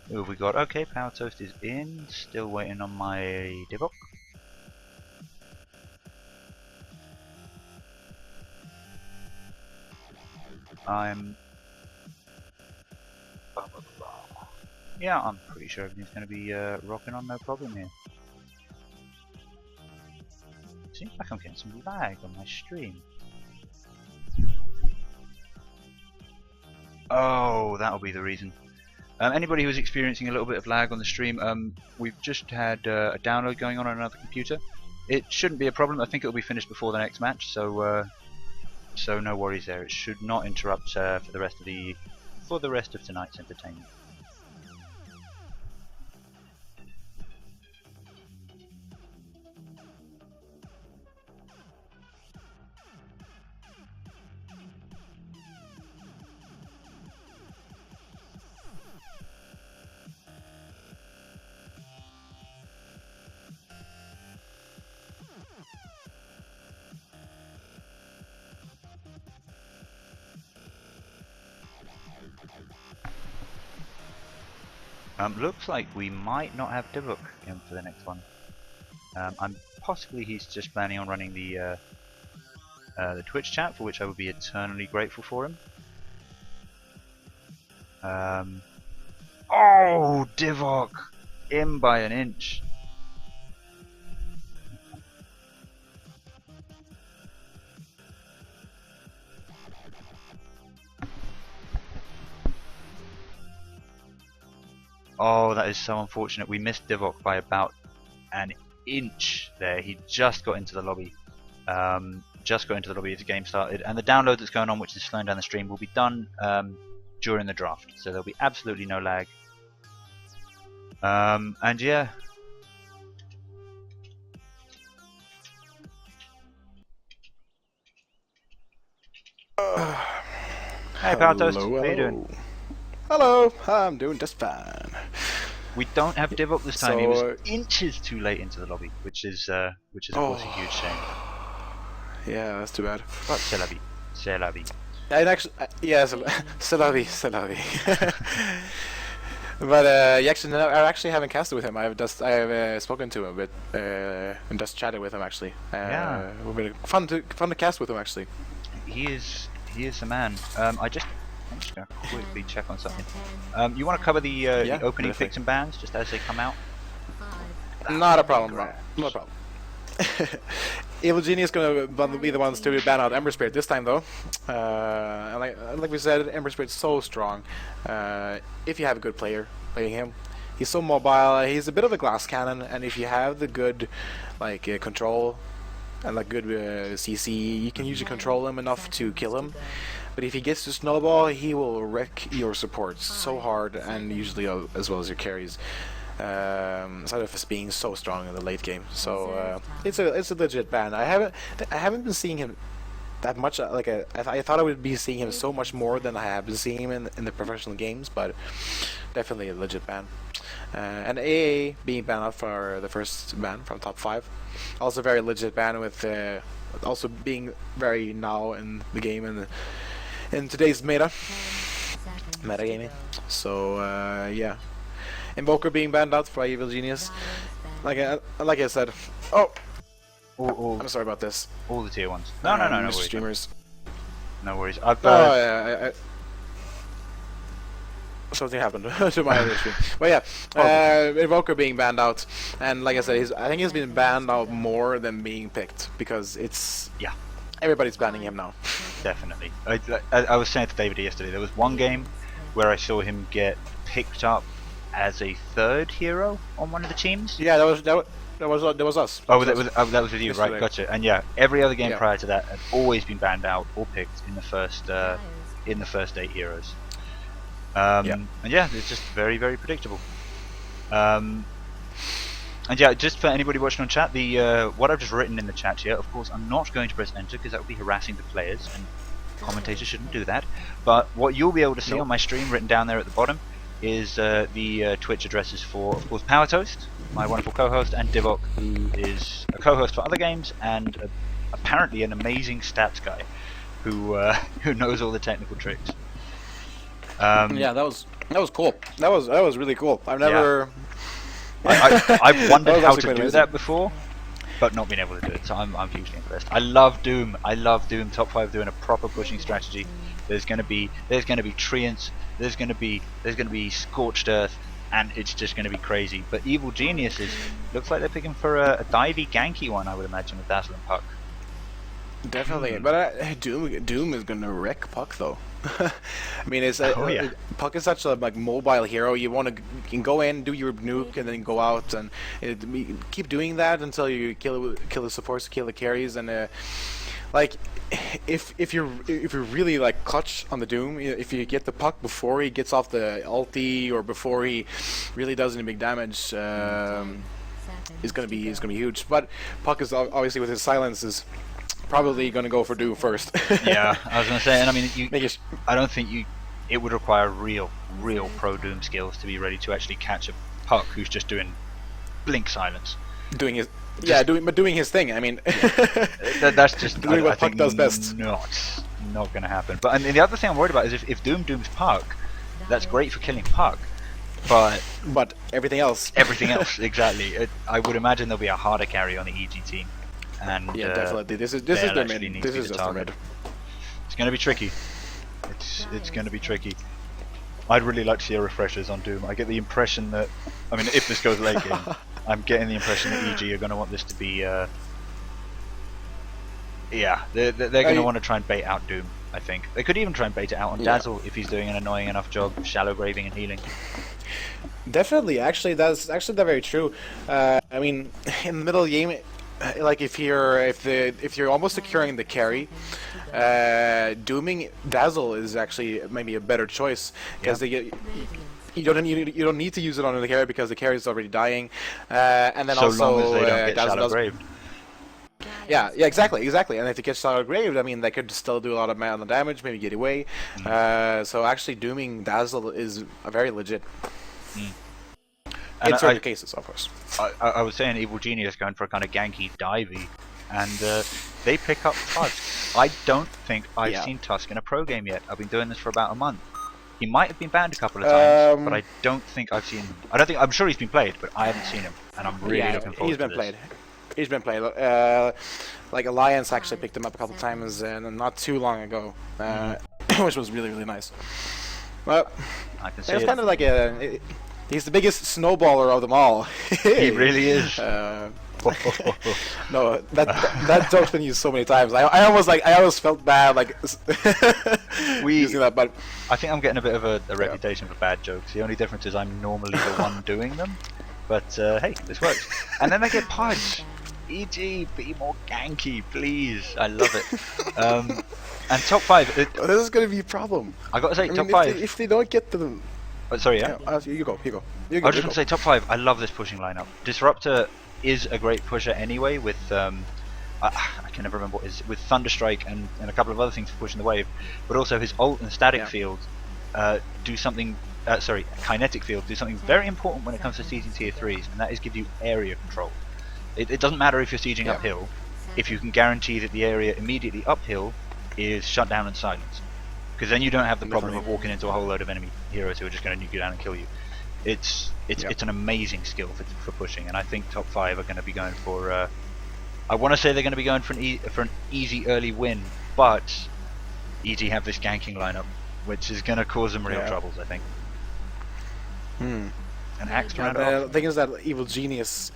Who have we got? Okay, Power Toast is in. Still waiting on my Divok. Yeah, I'm pretty sure everything's going to be rocking on, no problem here. Seems like I'm getting some lag on my stream. Oh, that'll be the reason. Anybody who's experiencing a little bit of lag on the stream, we've just had a download going on another computer. It shouldn't be a problem. I think it'll be finished before the next match, so no worries there. It should not interrupt for the rest of tonight's entertainment. Looks like we might not have Divok in for the next one. Possibly he's just planning on running the Twitch chat, for which I would be eternally grateful for him. Oh, Divok! In by an inch. Oh, that is so unfortunate. We missed Divok by about an inch there. He just got into the lobby. Just got into the lobby as the game started. And the download that's going on, which is slowing down the stream, will be done during the draft. So there'll be absolutely no lag. And yeah. Hey, Power Toast. How you doing? Hello, I'm doing just fine. We don't have Divok this time. He was inches too late into the lobby, which is of course a huge shame. Yeah, that's too bad. But c'est la vie. C'est la vie. And actually, yeah, c'est la vie, c'est la vie. But I actually haven't casted with him. I have spoken to him a bit and just chatted with him actually. Yeah, it's been fun to cast with him actually. He is the man. I'm just gonna quickly check on something. You want to cover the opening picks and bans just as they come out? Not a problem, bro. No problem. Evil Genius is gonna be the ones to ban out Ember Spirit this time, though. And like we said, Ember Spirit's so strong. If you have a good player playing him, he's so mobile. He's a bit of a glass cannon, and if you have the good control and good CC, you can usually control him enough to kill him. But if he gets to snowball, he will wreck your supports so hard, and usually as well as your carries. Aside of us being so strong in the late game, so it's a legit ban. I haven't been seeing him that much. I thought I would be seeing him so much more than I have been seeing him in the professional games, but definitely a legit ban. And AA being banned out for the first ban from top 5, also very legit ban, with also being very now in the game and in today's metagaming. So yeah. Invoker being banned out for Evil Genius. Like I said. Oh! I'm sorry about this. All the tier 1s. No worries. Streamers. No worries. Something happened to my other stream. But yeah, Invoker being banned out. And like I said, I think he's been banned out more than being picked. Because it's... Yeah. Everybody's banning him now. Definitely. I was saying to David yesterday, there was one game where I saw him get picked up as a 3rd hero on one of the teams. Yeah, that was us. Oh, that was with you, right? Gotcha. And yeah, every other game prior to that had always been banned out or picked in the first 8 heroes. And yeah, it's just very, very predictable. And yeah, just for anybody watching on chat, what I've just written in the chat here, of course, I'm not going to press enter because that would be harassing the players, and commentators shouldn't do that. But what you'll be able to see on my stream, written down there at the bottom, is the Twitch addresses for, of course, Power Toast, my wonderful co-host, and Divok, who is a co-host for other games and apparently an amazing stats guy who knows all the technical tricks. Yeah, that was cool. That was really cool. I've never. Yeah. I've wondered how to do that before, but not been able to do it. So I'm hugely impressed. I love Doom. I love Doom. Top 5 doing a proper pushing strategy. There's gonna be treants. There's gonna be scorched earth, and it's just gonna be crazy. But Evil Geniuses looks like they're picking for a divey ganky one, I would imagine, with Dazzle and Puck. Definitely, but Doom is gonna wreck Puck though. I mean, Puck is such a mobile hero. You can go in, do your nuke, and then go out, and keep doing that until you kill the supports, kill the carries, and if you're really clutch on the Doom, if you get the Puck before he gets off the ulti or before he really does any big damage, is gonna be huge. But Puck is obviously, with his silences, probably gonna go for Doom first. Yeah, I was gonna say, and I mean, I don't think it would require real pro Doom skills to be ready to actually catch a Puck who's just doing blink silence. Doing his thing. I mean, that's just doing what Puck does best. Not gonna happen. But and the other thing I'm worried about is if Doom dooms Puck, that's great for killing Puck. But everything else. everything else, exactly. I would imagine there'll be a harder carry on the EG team. And Yeah, definitely. This is their mid. This is just their mid. It's going to be tricky. It's going to be tricky. I'd really like to see a refreshers on Doom. I get the impression that, I mean, if this goes late game, I'm getting the impression that EG are going to want this to be, yeah, they're going to want to try and bait out Doom, I think. They could even try and bait it out on Dazzle if he's doing an annoying enough job, shallow graving and healing. Definitely, actually, that's very true. I mean, in the middle of the game, like if you're almost securing the carry, dooming Dazzle is actually maybe a better choice because you don't need to use it on the carry because the carry is already dying, and then so also long as they don't get Dazzle shallow graved. Yeah, exactly. And if it gets shallow graved, I mean, they could still do a lot of damage, maybe get away. So actually, dooming Dazzle is very legit. In certain cases, of course. I was saying Evil Genius going for a kind of ganky divey, and they pick up Tusk. I don't think I've seen Tusk in a pro game yet. I've been doing this for about a month. He might have been banned a couple of times, but I don't think I've seen him. I'm sure he's been played, but I haven't seen him, and I'm really looking forward to this. He's been played. Like Alliance actually picked him up a couple of times, not too long ago, which was really nice. Well, I can see it's kind of like he's the biggest snowballer of them all. He really is. No, that joke's been used so many times. I almost felt bad like using that, but I think I'm getting a bit of a reputation for bad jokes. The only difference is I'm normally the one doing them, but hey, this works. And then they get Pudge. EG, be more ganky, please. I love it. And top 5. This is going to be a problem. I got to say, top 5. If they don't get to them. Oh, sorry, yeah. You go. I was just going to say top 5. I love this pushing lineup. Disruptor is a great pusher anyway. With I can never remember what is with Thunderstrike and a couple of other things for pushing the wave, but also his ult and static field do something. Kinetic field do something very important when it comes to sieging tier 3s, and that is give you area control. It doesn't matter if you're sieging uphill, if you can guarantee that the area immediately uphill is shut down and silenced. Because then you don't have the problem of walking into a whole load of enemy heroes who are just going to nuke you down and kill you. It's an amazing skill for pushing, and I think top 5 are going to be going for. I want to say they're going to be going for an easy early win, but EG have this ganking lineup, which is going to cause them real troubles, I think. And Axe to round it off. The thing is that Evil Genius.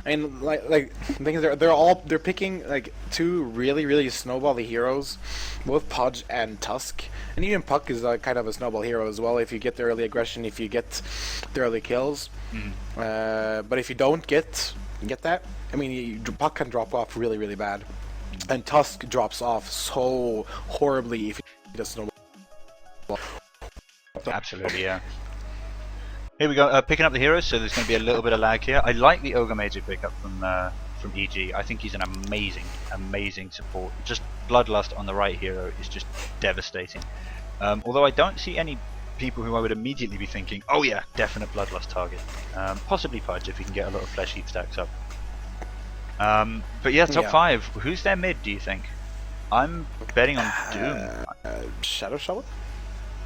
I mean, like the thing is they're picking like 2 really snowbally heroes, both Pudge and Tusk, and even Puck is kind of a snowball hero as well. If you get the early aggression, if you get the early kills, but if you don't get that, I mean, Puck can drop off really bad, and Tusk drops off so horribly if he does snowball. Absolutely, yeah. Here we go, picking up the heroes, so there's going to be a little bit of lag here. I like the Ogre Major pickup from EG. I think he's an amazing support. Just Bloodlust on the right hero is just devastating. Although I don't see any people who I would immediately be thinking, oh yeah, definite Bloodlust target. Possibly Pudge if he can get a lot of flesh heap stacks up. But yeah, top 5. Who's their mid, do you think? I'm betting on Doom. Shadow Shaman?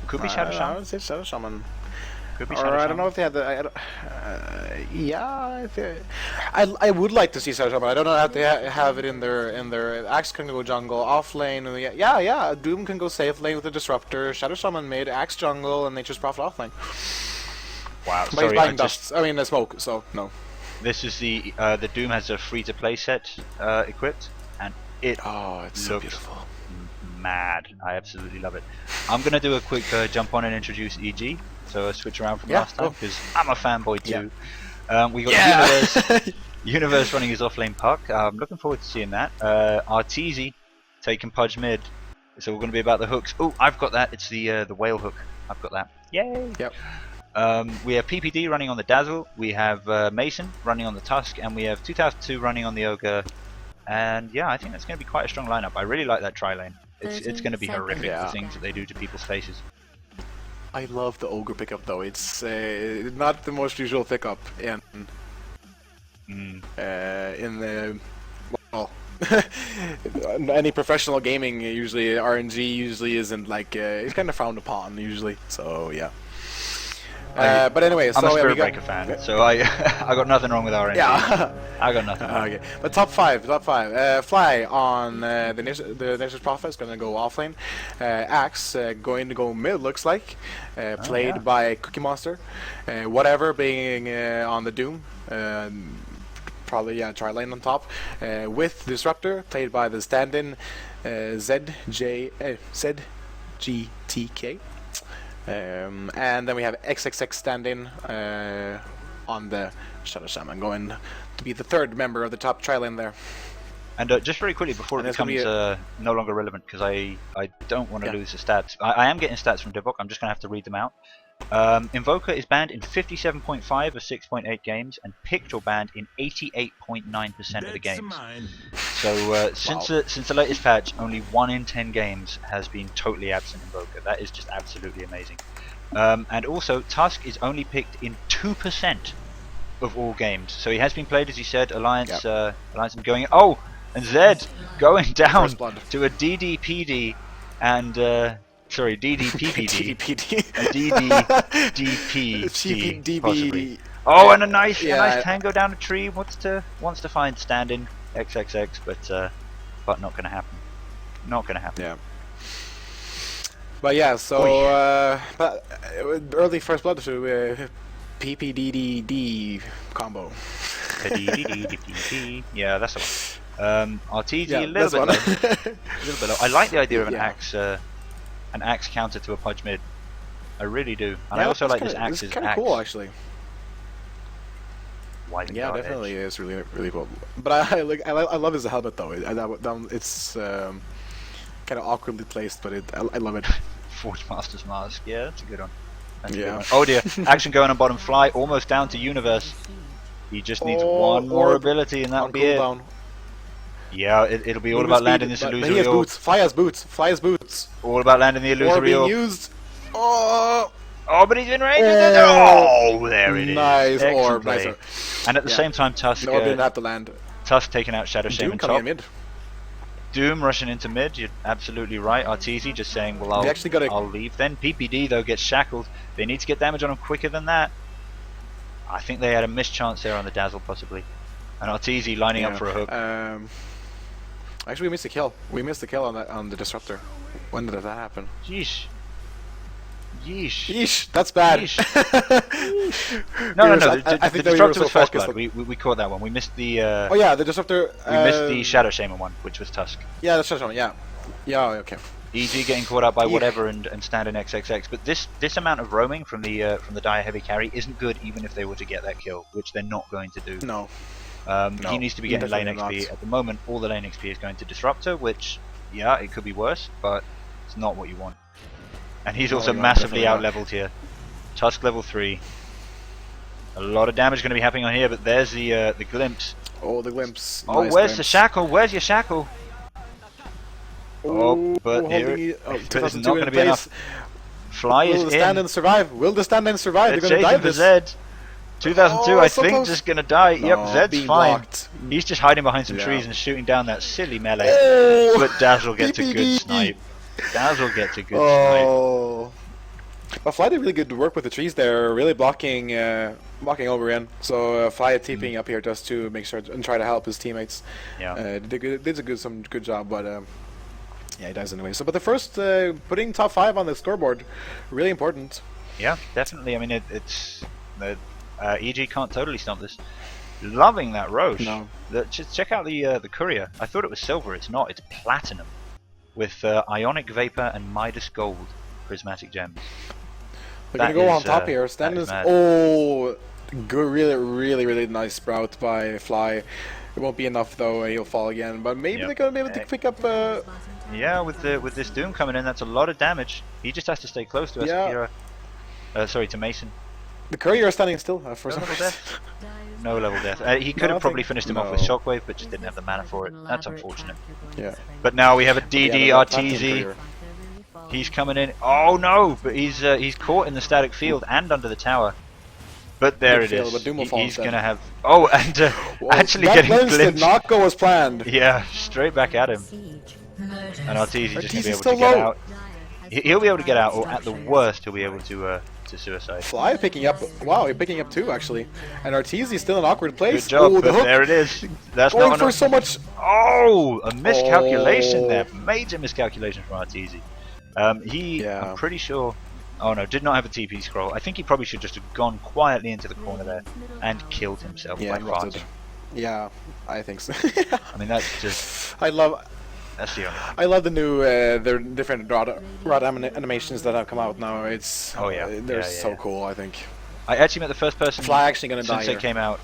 Could be Shadow Shaman. I would say Shadow Shaman. Or I don't know if they had the. I would like to see Shadow Shaman. I don't know if they have it in their. Axe can go jungle, off lane. Yeah. Doom can go safe lane with the disruptor. Shadow Shaman mid, Axe jungle, and Nature's Prophet off lane. Wow. But he's buying dust. I mean, the smoke. So no. This is the Doom has a free to play set equipped, and it's so beautiful. Mad. I absolutely love it. I'm gonna do a quick jump on and introduce EG. So I switch around from last time because I'm a fanboy too. We got Universe running his offlane Puck. I'm looking forward to seeing that. Arteezy taking Pudge mid. So we're going to be about the hooks. Oh, I've got that. It's the whale hook. I've got that. Yay! Yep. We have PPD running on the Dazzle. We have Mason running on the Tusk, and we have 2002 running on the Ogre. And yeah, I think that's going to be quite a strong lineup. I really like that tri lane. It's going to be horrific the things that they do to people's faces. I love the Ogre pickup though. It's not the most usual pickup in the any professional gaming. Usually RNG usually isn't like it's kind of frowned upon usually. So yeah. But anyway, I'm so a yeah, Spirit we got Breaker fan, so I I got nothing wrong with RNG. yeah. I got nothing. Okay, but top five. Fly on the Nature's Prophet is gonna go offlane. Axe going to go mid, looks like. Played yeah. by Cookie Monster. Whatever being on the Doom. Probably tri lane on top. With Disruptor played by the stand-in ZGTK. And then we have XXX stand-in on the Shadow Shaman, going to be the third member of the top tri-lane there. And just very quickly before it becomes no longer relevant, because I don't want to lose the stats. I am getting stats from Devok, I'm just going to have to read them out. Invoker is banned in 57.5 of 6.8 games, and Picture banned in 88.9% of the games. So since the latest patch, only 1 in 10 games has been totally absent Invoker. That is just absolutely amazing. And also, Tusk is only picked in 2% of all games. So he has been played, as you said, Alliance, Alliance going. Oh, and Zed going down to a DDPD and. Sorry, DDPPD. DDDPD, possibly. Oh, and a nice tango down a tree. Wants to find stand-in XXX, but not gonna happen. Not gonna happen. Yeah. But yeah, so but early first blood to PPDDD combo. Yeah, that's the one. RTG a little bit low. A little bit low. I like the idea of an axe counter to a Pudge mid. I really do. And I also like this axe. It's kind of cool, actually. Yeah, definitely is really cool. But I love his helmet though. It's kind of awkwardly placed, but I love it. Forge Master's Mask. Yeah, that's a good one. That's a good one. Oh dear, action going on bottom. Fly almost down to Universe. He just needs one more ability, and that'll be it. Yeah, it'll be all about landing this illusory orb. He has boots. Fly has boots. Fly has boots. All about landing the illusory orb. Used. Oh, but he's in range. Oh, there it is. Nice orb. Nice orb. And at the same time, Tusk. No, didn't have to land. Tusk taking out Shadow Shaman top. Mid. Doom rushing into mid. You're absolutely right. Arteezy just saying, well, I'll leave. Then PPD though gets shackled. They need to get damage on him quicker than that. I think they had a missed chance there on the Dazzle possibly. And Arteezy lining up for a hook. Actually, we missed the kill. We missed the kill on the Disruptor. When did that happen? Yeesh. Yeesh. Yeesh. That's bad. Yeesh. No. The Disruptor was first blood. We caught that one. We missed the. Oh yeah, the Disruptor. We missed the Shadow Shaman one, which was Tusk. Yeah, the Shadow Shaman. Yeah. Yeah. Okay. EG getting caught up by whatever and standing XXX, but this amount of roaming from the Dire heavy carry isn't good, even if they were to get that kill, which they're not going to do. No. He needs to be getting lane XP. At the moment, all the lane XP is going to Disruptor, which, yeah, it could be worse, but it's not what you want. And he's also massively out-leveled here. Tusk level 3. A lot of damage going to be happening on here, but there's the glimpse. Oh, the glimpse. Oh, nice where's the shackle? Where's your shackle? Oh, but here it's not going to be enough. Fly is in. Will the stand-in survive? Will the stand-in survive? They're going to die this. Zed. 2002, I think, just gonna die. No, yep, Zed's fine. Blocked. He's just hiding behind some trees and shooting down that silly melee. But Dazzle gets a good snipe. Dazzle gets a good snipe. Well, Fly did really good work with the trees there, really blocking over in. So Fly TPing up here just to make sure and try to help his teammates. Yeah, did some good job, but yeah, he dies anyway. So, but the first putting top 5 on the scoreboard, really important. Yeah, definitely. I mean, it's. EG can't totally stomp this. Loving that Roche. No. Just check out the Courier. I thought it was silver. It's not. It's platinum, with Ionic Vapor and Midas Gold prismatic gems. They're gonna go on top here. Stand-ins. Oh, good, really nice sprout by Fly. It won't be enough though. He'll fall again. But maybe they're gonna be able to pick up. Yeah, with this Doom coming in, that's a lot of damage. He just has to stay close to Escapira. Sorry, to Mason. The Courier is standing still for some reason. Death. No level death. He could have probably finished him off with Shockwave, but just didn't have the mana for it. That's unfortunate. Yeah. But now we have a DD Arteezy. He's coming in. Oh no! But he's caught in the static field and under the tower. But there it is. He's gonna have. Oh, and actually getting glimpsed. Did not go as planned. Yeah, straight back at him. And Arteezy just gonna be able to get out. He'll be able to get out, or at the worst, he'll be able to suicide. Fly picking up. Wow, he's picking up 2 actually. And Arteezy's still in an awkward place. Good job, Ooh, the but hook. there it is. That's Going not for enough. so much. Oh, a miscalculation Oh. there. Major miscalculation from Arteezy. Yeah. I'm pretty sure. Oh no, did not have a TP scroll. I think he probably should just have gone quietly into the corner there and killed himself by rotted. farting. Yeah, I think so. I mean, that's just. I love That's the only one. I love the new their different rod animations that have come out now. It's Oh, yeah. they're Yeah, so yeah. cool. I think. I actually met the first person Fly actually gonna die since they here. came out.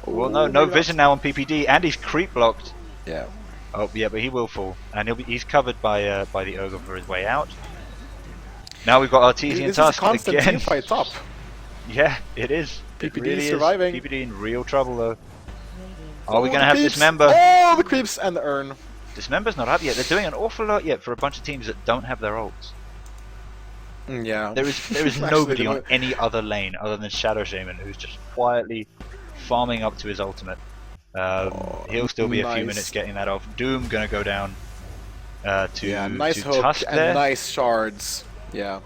Ooh, Well, no maybe not. vision now on PPD, and he's creep blocked. Yeah. Oh yeah, but he will fall, and he's covered by the ogre for his way out. Now we've got Arteezy and This is a Tusk constant again. team fight top. Yeah, it is. It PPD really surviving. Is. PPD in real trouble though. Are we Oh, gonna the have creeps. Dismember? Oh, the creeps and the urn. Dismember's not up yet. They're doing an awful lot yet for a bunch of teams that don't have their ults. Yeah. There is Actually, nobody they on don't- any other lane other than Shadow Shaman who's just quietly farming up to his ultimate. He'll still be a few nice. minutes getting that off. Doom gonna go down to Yeah, nice to hook Tusk and there. nice shards. Yeah,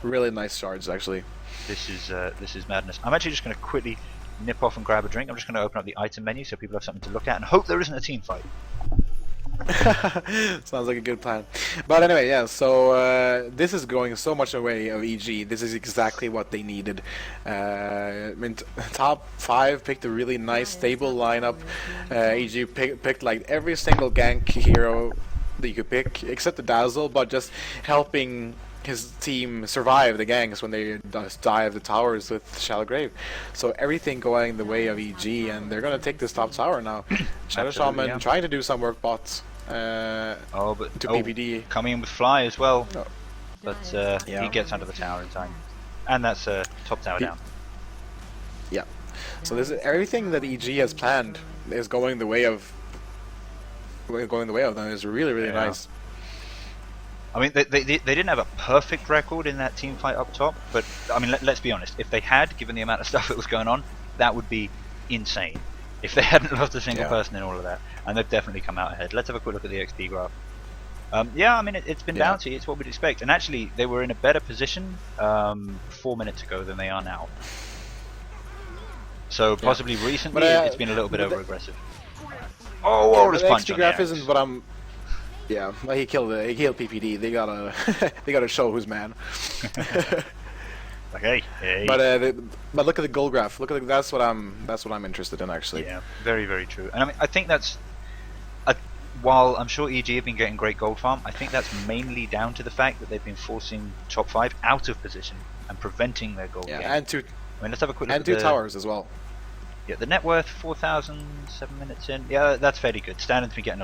really nice shards actually. This is madness. I'm actually just gonna quickly nip off and grab a drink. I'm just gonna open up the item menu so people have something to look at and hope there isn't a team fight. Sounds like a good plan. But anyway, yeah, so this is going so much away of EG. This is exactly what they needed. I mean, top 5 picked a really nice, stable lineup. EG picked like every single gank hero that you could pick, except the Dazzle, but just helping his team survive the ganks when they just dive the towers with Shallow Grave. So everything going the way of EG, and they're gonna take this top tower now. Shadow Absolutely, Shaman yeah. trying to do some work bots. Oh, but To PPD. coming in with Fly as well. Oh. But Yeah. he gets under the tower in time, and that's top tower down. Yeah. So this is everything that EG has planned is going the way of them. Is really Yeah. nice. I mean, they didn't have a perfect record in that team fight up top, but I mean, let's be honest. If they had, given the amount of stuff that was going on, that would be insane. If they hadn't lost a single Yeah. person in all of that, and they've definitely come out ahead. Let's have a quick look at the XP graph. Yeah, I mean, it's been Yeah. bouncy. It's what we'd expect, and actually, they were in a better position 4 minutes ago than they are now. So possibly recently, But, it's been a little bit but over the- aggressive. Oh, Aura's the punch XP on graph the isn't axe. what I'm. Yeah, well, he killed PPD. They gotta they gotta show who's man. Like, hey. But look at the goal graph. Look at that's what I'm interested in actually. Yeah, very, very true. And I mean, I think that's while I'm sure EG have been getting great gold farm, I think that's mainly down to the fact that they've been forcing top 5 out of position and preventing their gold Yeah, gain. and two I mean, let's have a quick look and at 2 the towers as well. Yeah, the net worth 4,000, 7 minutes in. Yeah, that's fairly good. Stanton's been getting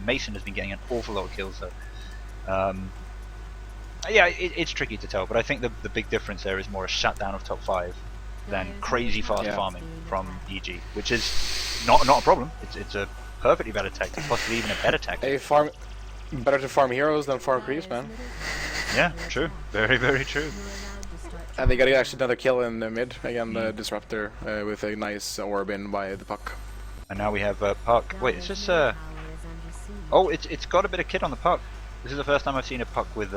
Mason has been getting an awful lot of kills though. Yeah, it's tricky to tell, but I think the big difference there is more a shutdown of top 5 than crazy fast Yeah. farming from EG, which is not a problem. It's a perfectly valid tactic, possibly even a better tactic. Better to farm heroes than farm creeps, man. Yeah, true. Very, very true. And they got actually another kill in the mid again, the disruptor with a nice orb in by the puck. And now we have Puck. Wait, it's just oh, it's got a bit of kit on the Puck. This is the first time I've seen a Puck with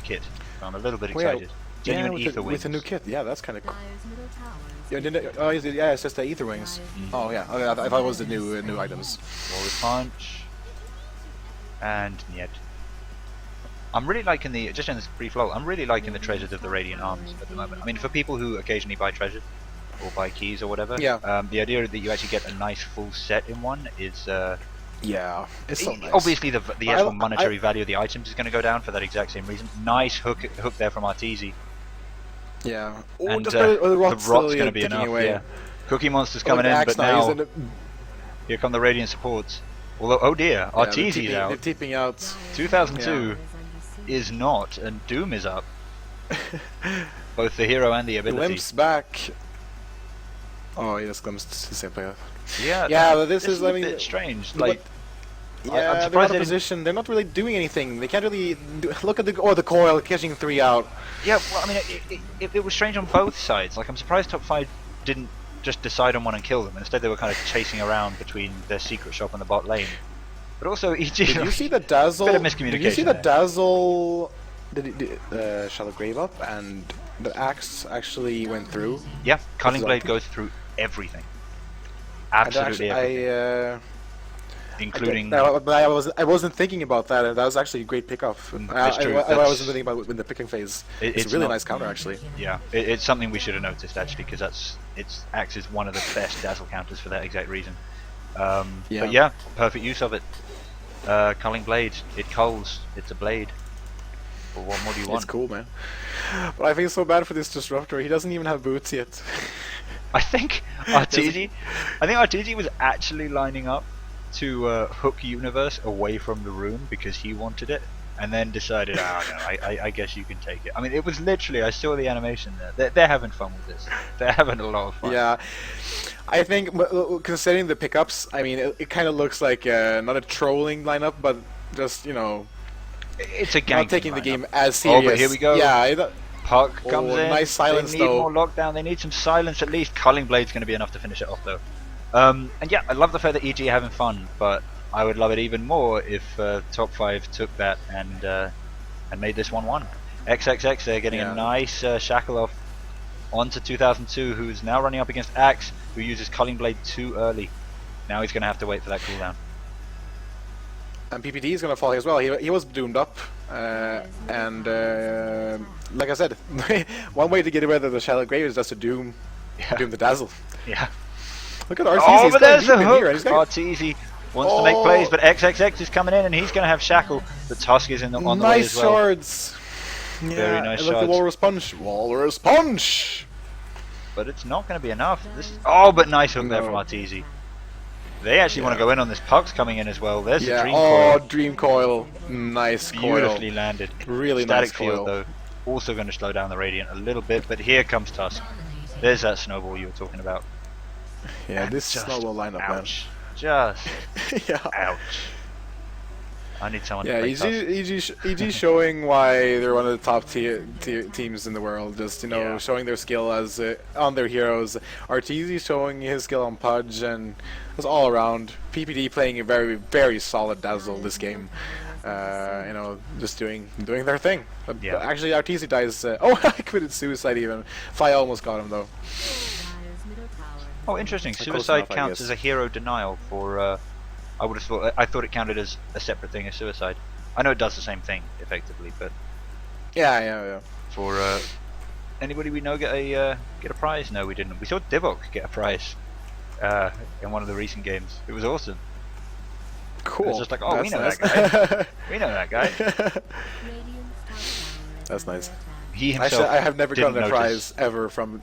kit. So I'm a little bit excited. Genuine ether wings. with a new kit. Yeah, that's kind of cool. Yeah, it's just the ether wings. Oh yeah, I thought it was the new items. Forward punch. And Niet. I'm really liking just in this brief lull, I'm really liking the treasures of the Radiant Arms at the moment. I mean, for people who occasionally buy treasures, or buy keys or whatever, Yeah. The idea that you actually get a nice full set in one is, Yeah, it's so nice. obviously the actual I- monetary value of the items is going to go down for that exact same reason. Nice hook there from Arteezy. Yeah. Oh, And just the rot's rot's going to be ticking enough, away. yeah. Cookie Monster's Oh, look coming at in, Axe but now, he's now in the- here come the Radiant supports. Although, oh dear, yeah, Arteezy's they're out. tipping out. 2002 is not, and Doom is up. Both the hero and the ability. Glimpse back. Oh, he just glimpsed the same player. Yeah, Yeah, but this is, a I mean, bit strange. but- Like, Yeah, I'm they're out surprised of they didn't. position. They're not really doing anything. They can't really look at the coil catching 3 out. Yeah, well, I mean, it was strange on both sides. Like, I'm surprised top 5 didn't just decide on one and kill them. Instead, they were kind of chasing around between their secret shop and the bot lane. But also, EG. Did you see the Dazzle? Bit of miscommunication. Did you see the Dazzle? Shadow Grave up and the axe actually went through. Yeah, Culling Blade goes through everything. Absolutely everything. Including. I wasn't thinking about that, and that was actually a great pickup. I wasn't thinking about it in the picking phase. It's a really nice counter, actually. Yeah, it's something we should have noticed actually, because axe is one of the best dazzle counters for that exact reason. But yeah, perfect use of it. Culling Blade, it culls. It's a blade. Well, what more do you want? It's cool, man. But I feel so bad for this Disruptor. He doesn't even have boots yet. I think Arteezy was actually lining up to hook Universe away from the room because he wanted it, and then decided, I guess you can take it. I mean, it was literally, I saw the animation there. They're having fun with this. They're having a lot of fun. Yeah. I think, considering the pickups, I mean, it kind of looks like not a trolling lineup, but just, you know, it's a ganking not taking the lineup. game as serious. Oh, but here we go. Yeah. Puck comes in. Nice silence, they need though. more lockdown. They need some silence at least. Culling Blade's going to be enough to finish it off, though. And yeah, I love the fact that EG are having fun, but I would love it even more if Top 5 took that and made this 1-1. XXX, they're getting a nice shackle off onto 2002, who's now running up against Axe, who uses Culling Blade too early. Now he's going to have to wait for that cooldown. And PPD is going to fall as well. He was doomed up, and like I said, one way to get rid of the Shadow Grave is just to doom the Dazzle. Yeah. Look at Arteezy. Oh, but there's the hook. Arteezy wants to make plays, but XXX is coming in, and he's going to have shackle. The Tusk is on the way as well. Nice shards. Very nice shards. The Walrus Punch. Walrus Punch. But it's not going to be enough. But nice hook there from Arteezy. They actually want to go in on this. Puck's coming in as well. There's the Dream Coil. Dream Coil. Nice coil. Beautifully landed. Really Static nice coil. field though. Also going to slow down the Radiant a little bit, but here comes Tusk. There's that snowball you were talking about. Yeah, and this snowball lineup, ouch. Man. Just ouch. I need someone to play EG showing why they're one of the top teams in the world. Just, you know, showing their skill as on their heroes. Arteezy showing his skill on Pudge, and it's all around. PPD playing a very, very solid Dazzle this game. You know, just doing their thing. But actually, Arteezy dies. I committed suicide even. Fly almost got him though. Oh, interesting. Suicide counts as a hero denial for. I thought it counted as a separate thing as suicide. I know it does the same thing effectively, but yeah. For anybody we know get a prize? No, we didn't. We saw Divok get a prize in one of the recent games. It was awesome. Cool. It was just like, we know that guy. We know that guy. That's nice. He himself. Actually, I have never gotten a prize ever from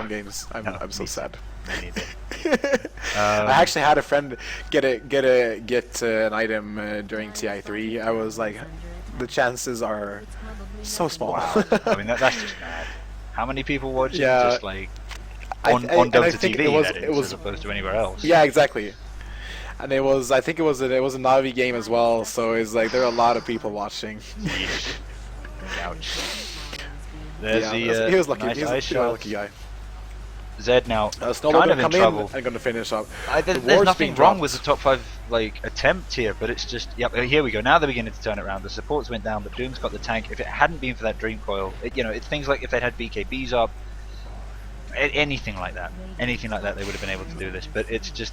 games. I'm so sad. Me neither. I actually had a friend get an item during TI3. I was like, the chances are so small. Wow. I mean, that's just mad. How many people watch it? Just like on Dota TV, it was as opposed to anywhere else. Yeah, exactly. And I think it was a Navi game as well. So it's like there are a lot of people watching. Ouch. There's he was lucky. Nice He was a lucky guy. Zed now kind of in trouble. I'm gonna finish up. There's nothing wrong with the top 5 attempt here, but it's just here we go. Now they're beginning to turn it around. The supports went down, but Doom's got the tank. If it hadn't been for that Dream Coil, it's things like if they'd had BKBs up, anything like that, they would have been able to do this. But it's just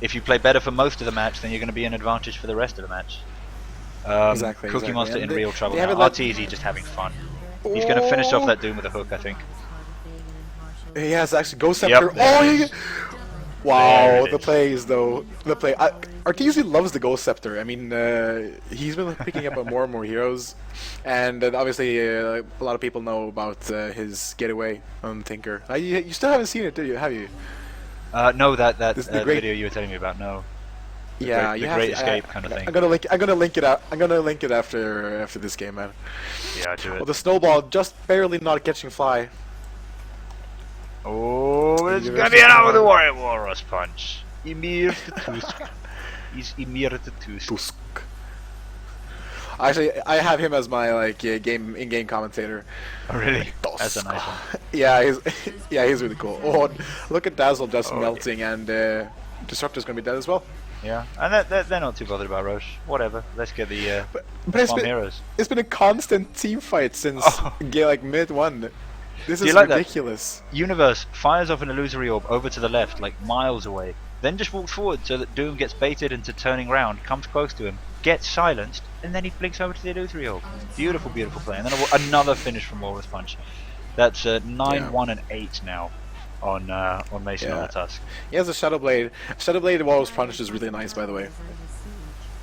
if you play better for most of the match, then you're going to be an advantage for the rest of the match. Exactly. Cookie Monster in real trouble now. Arteezy just having fun. He's going to finish off that Doom with a hook, I think. He has actually Ghost Scepter. Wow, the plays though. Arteezy loves the Ghost Scepter. I mean, he's been picking up on more and more heroes, and obviously a lot of people know about his getaway on Tinker. You still haven't seen it, do you? Have you? No, that video you were telling me about. No. The Great Escape kind of thing. I'm gonna link it out. I'm gonna link it after this game, man. Yeah, do it. Well, the snowball just barely not catching fly. Oh, it's gonna be another with the Walrus Punch. Emir to Tusk. He's Emir to Tusk. Actually, I have him as my in-game commentator. Oh, really? That's a nice one. he's really cool. Oh, look at Dazzle just melting, and Disruptor's gonna be dead as well. Yeah, and they're not too bothered about Roche. Whatever, let's get the But bomb heroes. it's been a constant team fight since like mid one. This is like ridiculous. Universe fires off an illusory orb over to the left, like miles away, then just walks forward so that Doom gets baited into turning round, comes close to him, gets silenced, and then he blinks over to the illusory orb. Beautiful, beautiful play. And then another finish from Walrus Punch. That's 9-1 and 8 now on Mason on the Tusk. He has a Shadow Blade. Shadow Blade Walrus Punch is really nice, by the way.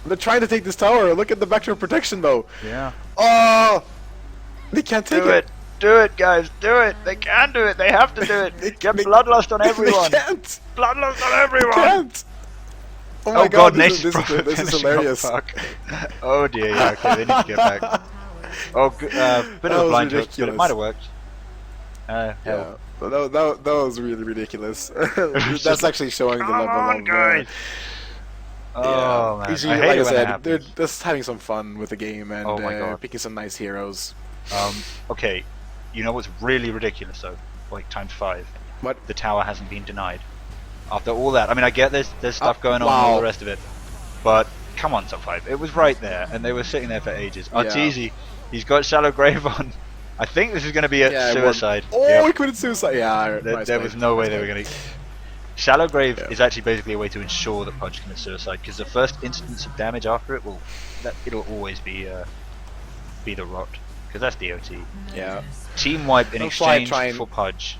They're trying to take this tower. Look at the vector protection, though. Yeah. Oh! They can't take it. Do it, guys. Do it. They can do it. They have to do it. Get Bloodlust on everyone. They can't. Bloodlust on everyone. They can't. Oh my God, this is hilarious. Oh dear, yeah, okay, they need to get back. Oh, bit of a blind hook, but it might have worked. Yeah, that was really ridiculous. That's actually showing the level of... guys! Oh man, usually, like I said, they're just having some fun with the game and picking some nice heroes. Okay, you know what's really ridiculous though? Like ×5. What? The tower hasn't been denied. After all that, I mean, I get there's stuff going on and all the rest of it, but come on, top 5. It was right there, and they were sitting there for ages. Arteezy, he's got Shallow Grave on. I think this is going to be a suicide. Oh, he committed suicide. Yeah, there was no way they were going to. Shallow Grave is actually basically a way to ensure that Pudge commits suicide, because the first instance of damage after it it'll always be the rot, because that's DOT. Yeah. Team wipe in exchange for Pudge.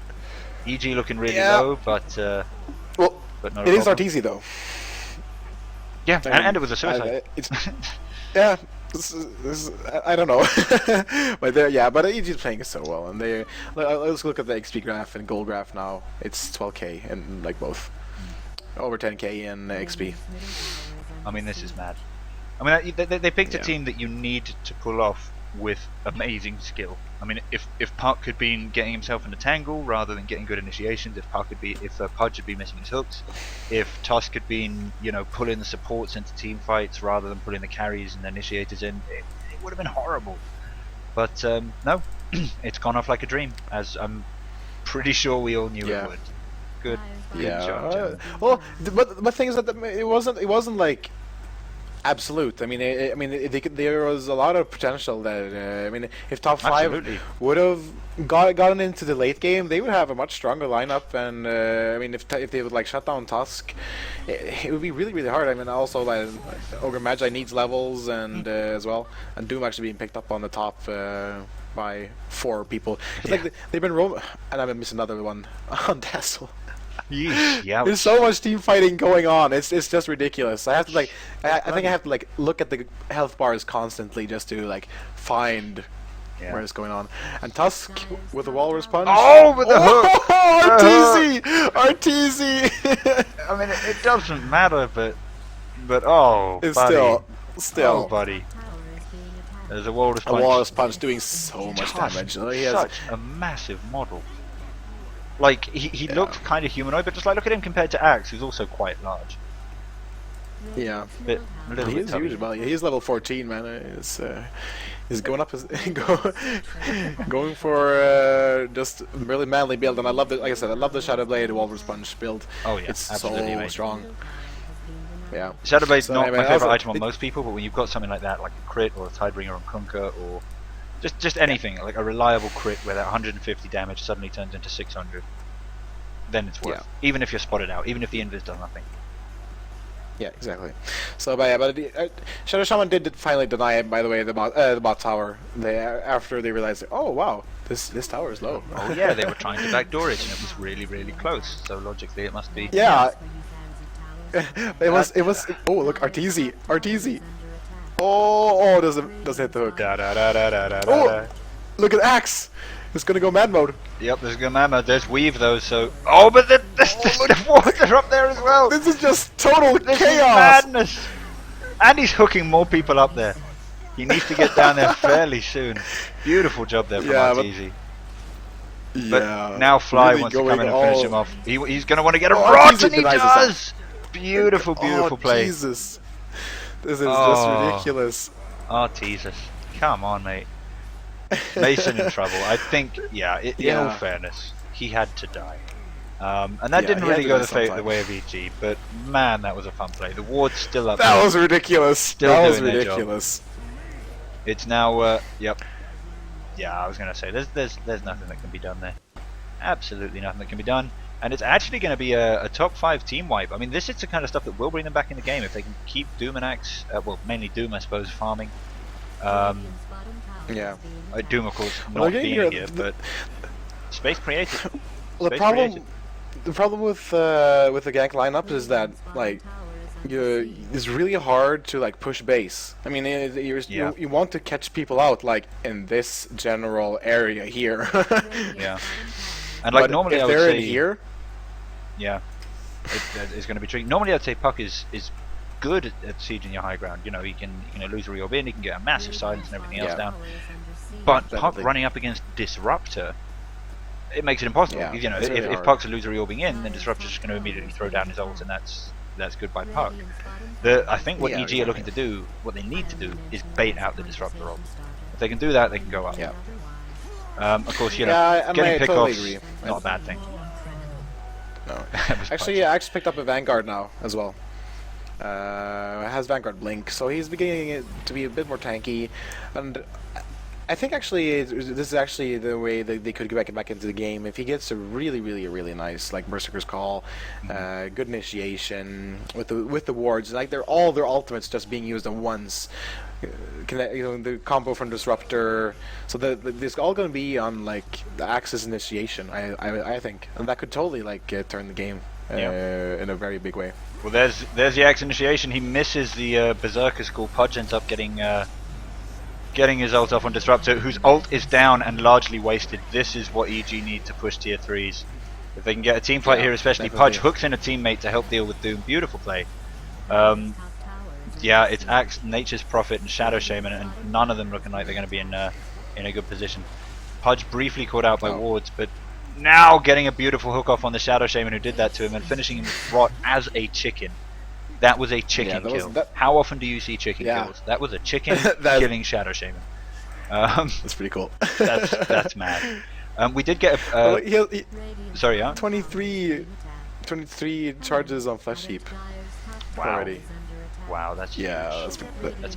EG looking really low, but not it is Arteezy though. Yeah, and it was a suicide. Yeah, I don't know, but but EG's playing it so well, and let's look at the XP graph and goal graph now. It's 12k and like both over 10k in XP. I mean, this is mad. I mean, they picked a team that you need to pull off with amazing skill. I mean, if Park had been getting himself in a tangle rather than getting good initiations, if Pudge had been missing his hooks, if Tusk had been, pulling the supports into team fights rather than pulling the carries and the initiators in, it would have been horrible. But no, it's gone off like a dream, as I'm pretty sure we all knew it would. Good job. Well, but the thing is that it wasn't like absolute. I mean, there was a lot of potential there. I mean, if top 5 would have gotten into the late game, they would have a much stronger lineup. And I mean, if they would like shut down Tusk, it would be really, really hard. I mean, also like Ogre Magi needs levels and as well, and Doom actually being picked up on the top by 4 people. It's like they've been roaming, and I missed another one on Dazzle. Yeah. There's so much team fighting going on. It's just ridiculous. I have to I think I have to look at the health bars constantly just to find where it's going on. And Tusk with the Walrus Punch. Oh, with the hook! Oh, Arteezy! I mean, it doesn't matter, but oh, it's buddy. still, oh, buddy. There's a Walrus Punch. A Walrus Punch doing so much damage. He has such a massive model. Like, he looks kind of humanoid, but just look at him compared to Axe, who's also quite large. Yeah. A little he bit is huge, but he's level 14, man. He's going up going for just really manly build, and I love it. Like I said, I love the Shadow Blade Walrus Punch build. Oh yeah, it's absolutely so strong. Yeah. Shadow Blade's not my favorite item on most people, but when you've got something like that, like a crit or a Tidebringer on Kunkka, or just anything, like a reliable crit where that 150 damage suddenly turns into 600, then it's worth. Even if you're spotted out, even if the invis does nothing. Yeah, exactly. So, but Shadow Shaman did finally deny it. By the way, the bot tower. After they realized, oh wow, this tower is low. Oh yeah, they were trying to backdoor it, and it was really, really close. So logically, it must be. Yeah. It was. Oh look, Arteezy. Oh, doesn't hit the hook. Oh, look at Axe. It's gonna go mad mode. Yep, there's gonna mad mode. There's Weave though, so but the water up there as well. This is just total chaos. Is madness. And he's hooking more people up there. He needs to get down there fairly soon. Beautiful job there from Arteezy. But now Fly really wants to come in and finish him off. He's gonna want to get a rot, and he does. Beautiful play. Jesus. This is just ridiculous. Jesus. Come on, mate. Mason in trouble. I think, in all fairness, he had to die. And that Yeah, didn't he had really to go do the sometime. way of EG, but man, that was a fun play. The ward's still up That there. was ridiculous. Still That was doing their job. ridiculous. It's now, yep. Yeah, I was going to say, there's nothing that can be done there. Absolutely nothing that can be done. And it's actually going to be a top 5 team wipe. I mean, this is the kind of stuff that will bring them back in the game if they can keep Doom and Axe, well, mainly Doom, I suppose, farming. Yeah. Doom, of course, Well, not again, being you're- here, but space created. The Space problem, created. the problem with the gank lineup is that like it's really hard to like push base. I mean, you want to catch people out like in this general area here. Yeah. And like but normally if I would they're say, in here, yeah, it's going to be tricky. Normally I'd say Puck is good at sieging your high ground. You know, he can lose a reorb in, he can get a massive silence and everything else Yeah. down. But Puck Definitely. running up against Disruptor, it makes it impossible. Yeah, You know, it's really if hard. Puck's a loser reorbing in, then Disruptor's just going to immediately throw down his ult, and that's good by Puck. I think what Yeah, EG are looking to do, what they need to do, is bait out the Disruptor ult. If they can do that, they can go up. yeah. Of course, you know, Yeah, I getting totally pickoffs, agree. not a bad thing. No. That was Actually, quite- yeah, I actually picked up a Vanguard now as well. Has Vanguard Blink, so he's beginning it to be a bit more tanky, and I think actually this is actually the way that they could get back into the game if he gets a really nice like Berserker's Call, good initiation with the wards, like all their ultimates just being used at once. The combo from Disruptor, so this all going to be on like the Axis initiation. I think, and that could totally like turn the game in a very big way. Well, there's the Axe initiation. He misses the Berserker's Call. Pudge ends up getting his ult off on Disruptor, whose ult is down and largely wasted. This is what EG need to push tier 3s. If they can get a team fight here, especially definitely. Pudge hooks in a teammate to help deal with Doom. Beautiful play. Yeah, it's Axe, Nature's Prophet, and Shadow Shaman, and none of them looking like they're going to be in a good position. Pudge briefly caught out by wards, but now getting a beautiful hook off on the Shadow Shaman who did that to him and finishing him with Rot as a chicken. That was a chicken kill. How often do you see chicken kills? That was a chicken killing Shadow Shaman. That's pretty cool. that's mad. We did get a... sorry, yeah? 23 charges on Flesh Heap already. Wow, that's huge. Yeah,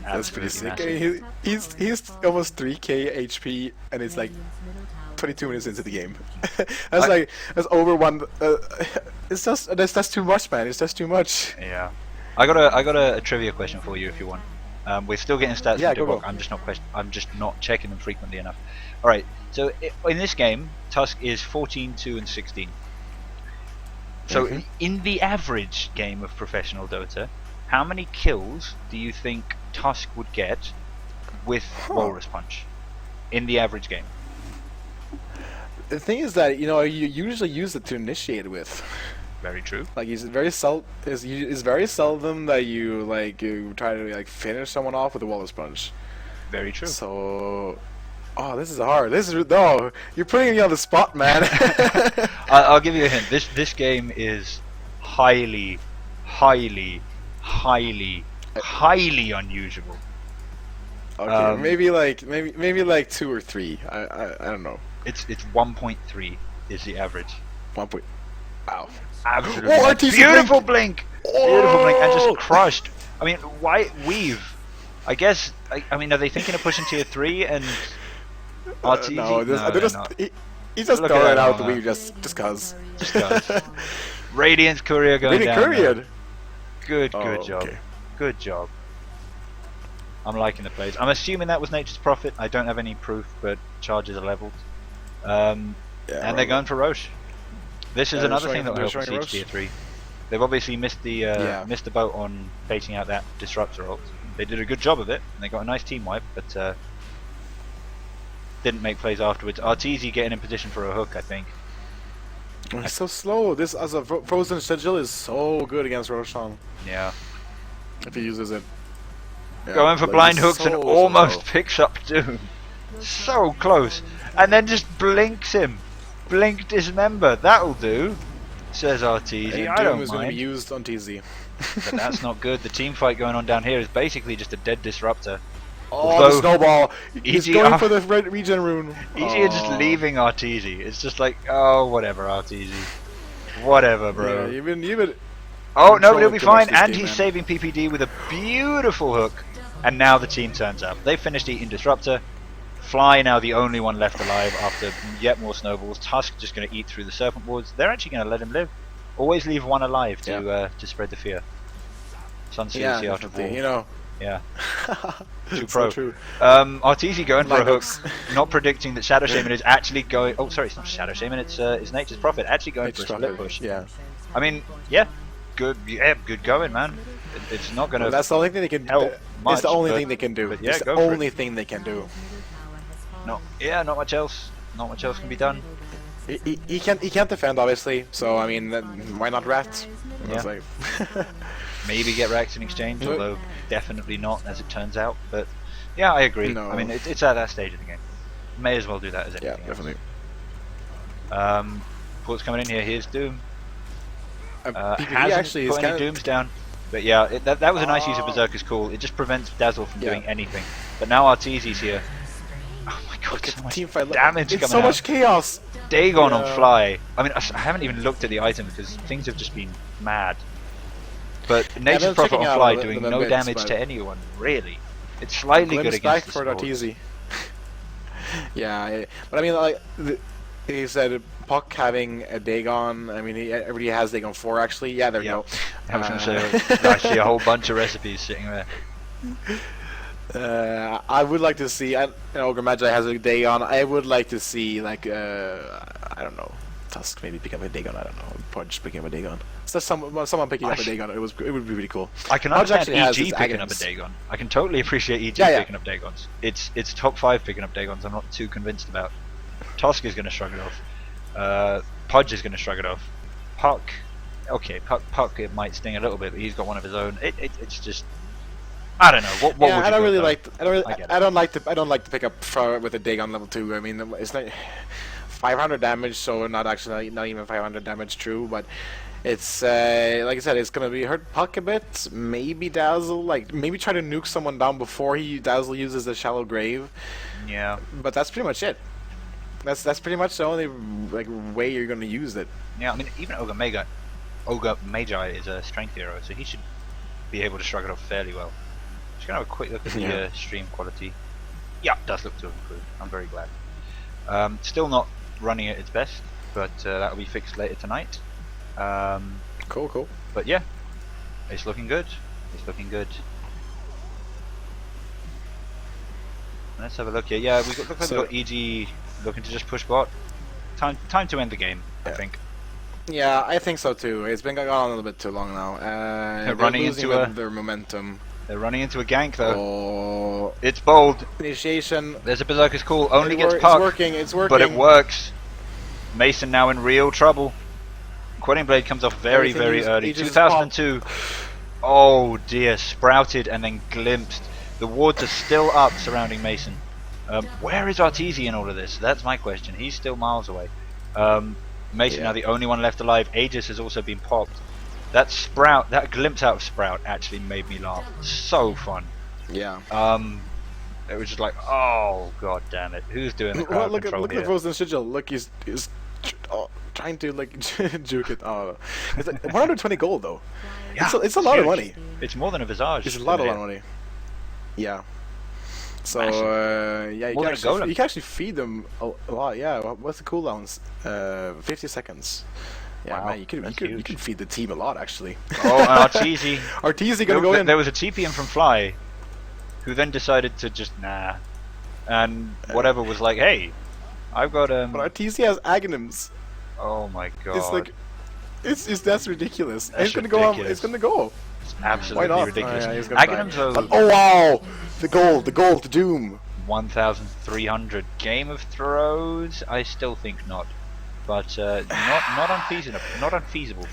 that's pretty sick. massive. I mean, he's almost 3k HP, and it's like 22 minutes into the game. That's over one. It's just that's too much, man. It's just too much. Yeah, I got a trivia question for you if you want. We're still getting stats Yeah, from go. Dibok. I'm just not checking them frequently enough. All right, so in this game, Tusk is 14, 2, and 16. So in the average game of professional Dota, how many kills do you think Tusk would get with Walrus Punch in the average game? The thing is that you usually use it to initiate with. Very true. Like it's very seldom that you try to like finish someone off with a Wallace Punch. Very true. So, this is hard. No, you're putting me on the spot, man. I'll give you a hint. This game is highly unusual. Okay, maybe like 2 or 3. I don't know. It's 1.3 is the average. 1 point. Wow. Absolutely. Oh, mad. RTC Beautiful blink. Beautiful blink and Oh! just crushed. I mean, why weave? I guess. I mean, are they thinking of pushing tier 3 and RTZ? No, they're just not. he just Look throw at it that out the armor. weave just cause. Just goes. Radiant's courier going Radiant down. Courier. there. Good Oh, job. okay. Good job. I'm liking the plays. I'm assuming that was Nature's Prophet. I don't have any proof, but charges are leveled. And they're going for Roche. This is Yeah, another they're thing that will help showing siege Roche. tier 3. They've obviously missed the boat on baiting out that Disruptor ult. They did a good job of it, and they got a nice team wipe, but didn't make plays afterwards. Arteezy getting in position for a hook, I think. It's so slow. This as a frozen sigil is so good against Roshan Yeah. if he uses it. Yeah, Going for like, blind it's hooks and so almost slow. picks up Doom. So close. And then just blinks him. Blink dismember. That'll do, says Arteezy. And I Doom don't is going to be mind. used on TZ. But that's not good. The team fight going on down here is basically just a dead Disruptor. Oh, Although the snowball! He's EG going are- for the regen rune. Easy are just leaving Arteezy. It's just like, oh, whatever, Arteezy. Whatever, bro. Yeah, even. Oh no, but it'll be too much fine. this And game, he's man. saving PPD with a beautiful hook. And now the team turns up. They finished eating Disruptor. Fly now the only one left alive after yet more snowballs. Tusk just going to eat through the Serpent Wards. They're actually going to let him live. Always leave one alive to spread the fear. Sunseer, Yeah, after definitely. You know. Yeah. Too It's pro. so true. Arteezy going for a hook, Lineups. not predicting that Shadow Shaman is actually going. Oh, sorry, it's not Shadow Shaman. It's Nature's Prophet actually going for a split push. Yeah. I mean, yeah, good. Yeah, good going, man. It's not gonna. Well, that's the only thing they can. help much, It's the only but- thing they can do. but yeah, it's the go for it. only thing they can do. No, yeah, not much else. Not much else can be done. He can't defend, obviously. So I mean, why not rat? Yeah. It's like Maybe get Rex in exchange, But- although definitely not, as it turns out. But yeah, I agree. No. I mean, it's at that stage of the game. May as well do that as yeah, anything else. definitely. Port's coming in here. Here's Doom. PPD Hasn't actually put is any kind Dooms down. But yeah, that was a nice use of Berserker's Call. It just prevents Dazzle from Yeah. doing anything. But now Arteezy's here. Oh my god, Look at so the much team fight. damage It's coming so out. much chaos. Dagon on Yeah. Fly. I mean, I haven't even looked at the item because things have just been mad. But Nature's been Prophet checking on out Fly the doing bits, no damage but- to anyone, really. It's slightly good Glimpse against back the for support. Arteezy. Yeah, but I mean, like he said, Puck having a Dagon. I mean, everybody has Dagon 4 actually. Yeah, there we Yeah. go. I was going to say, I see a whole bunch of recipes sitting there. I would like to see. Ogre Magi has a Dagon. I would like to see like I don't know, Tusk maybe pick up a Dagon. I don't know, Pudge picking up a Dagon. So someone picking up a Dagon. It would be really cool. I can Pudge understand actually has EG his picking up a Aghanim's. Dagon. I can totally appreciate EG Yeah, yeah. picking up Dagons. It's top 5 picking up Dagons. I'm not too convinced about. Tusk is going to shrug it off. Pudge is going to shrug it off. Puck, okay, Puck it might sting a little bit, but he's got one of his own. It's just, I don't know. What Yeah, would I you don't go really for? like. I get it. I don't like to pick up with a Dagon level 2. I mean, it's like 500 damage, so not even 500 damage true, but it's like I said, it's gonna be hurt Puck a bit. Maybe Dazzle, like maybe try to nuke someone down before Dazzle uses the Shallow Grave. Yeah, But that's pretty much it. That's pretty much the only like way you're gonna use it. yeah. I mean, even Ogre Magi is a strength hero, so he should be able to shrug it off fairly well. Just gonna have a quick look at the Yeah. stream quality. Yeah, it does look to have improved. I'm very glad. Still not running at its best, but that'll be fixed later tonight. Cool. But yeah, it's looking good. It's looking good. Let's have a look here. Yeah, looks like So- we've got EG looking to just push bot. Time to end the game, I Yeah. think. Yeah, I think so too. It's been going on a little bit too long now. They're running losing into their momentum. They're running into a gank though. Oh, It's bold. initiation. There's a Berserker's Call. Only gets It's pucked, working. It's working. but it works. Mason now in real trouble. Quelling Blade comes off very, Everything very is- early. he just 2002. Oh dear, sprouted and then glimpsed. The wards are still up surrounding Mason. Where is Arteezy in all of this? That's my question. He's still miles away. Mason Yeah. now the only one left alive. Aegis has also been popped. That Sprout, that glimpse out of Sprout actually made me laugh. So fun. Yeah. It was just like, oh god damn it, who's doing the crowd Look at control here? Frozen Sigil. Look, he's trying to like juke it. Oh, it's like 120 gold though. Yeah, it's a lot of huge. money. It's more than a Visage. It's a lot isn't of it? money. Yeah. So Massive. yeah, More than a golem. you can actually feed them a lot. Yeah. What's the cooldowns? 50 seconds. Yeah, Wow, man, you that's can huge. feed the team a lot actually. Oh, and Arteezy. Arteezy gonna go in. There was a TPM from Fly, who then decided to just nah, and whatever was like, hey, I've got But Arteezy has Aghanims. Oh my god. It's like, it's that's ridiculous. That's It's gonna go on. ridiculous. It's gonna go. It's absolutely Why not? ridiculous. Oh, yeah, he's gonna die. Aghanims But, are oh wow, the gold, the Doom. 1,300. Game of Throws, I still think not, but not unfeasible. Not unfeasible.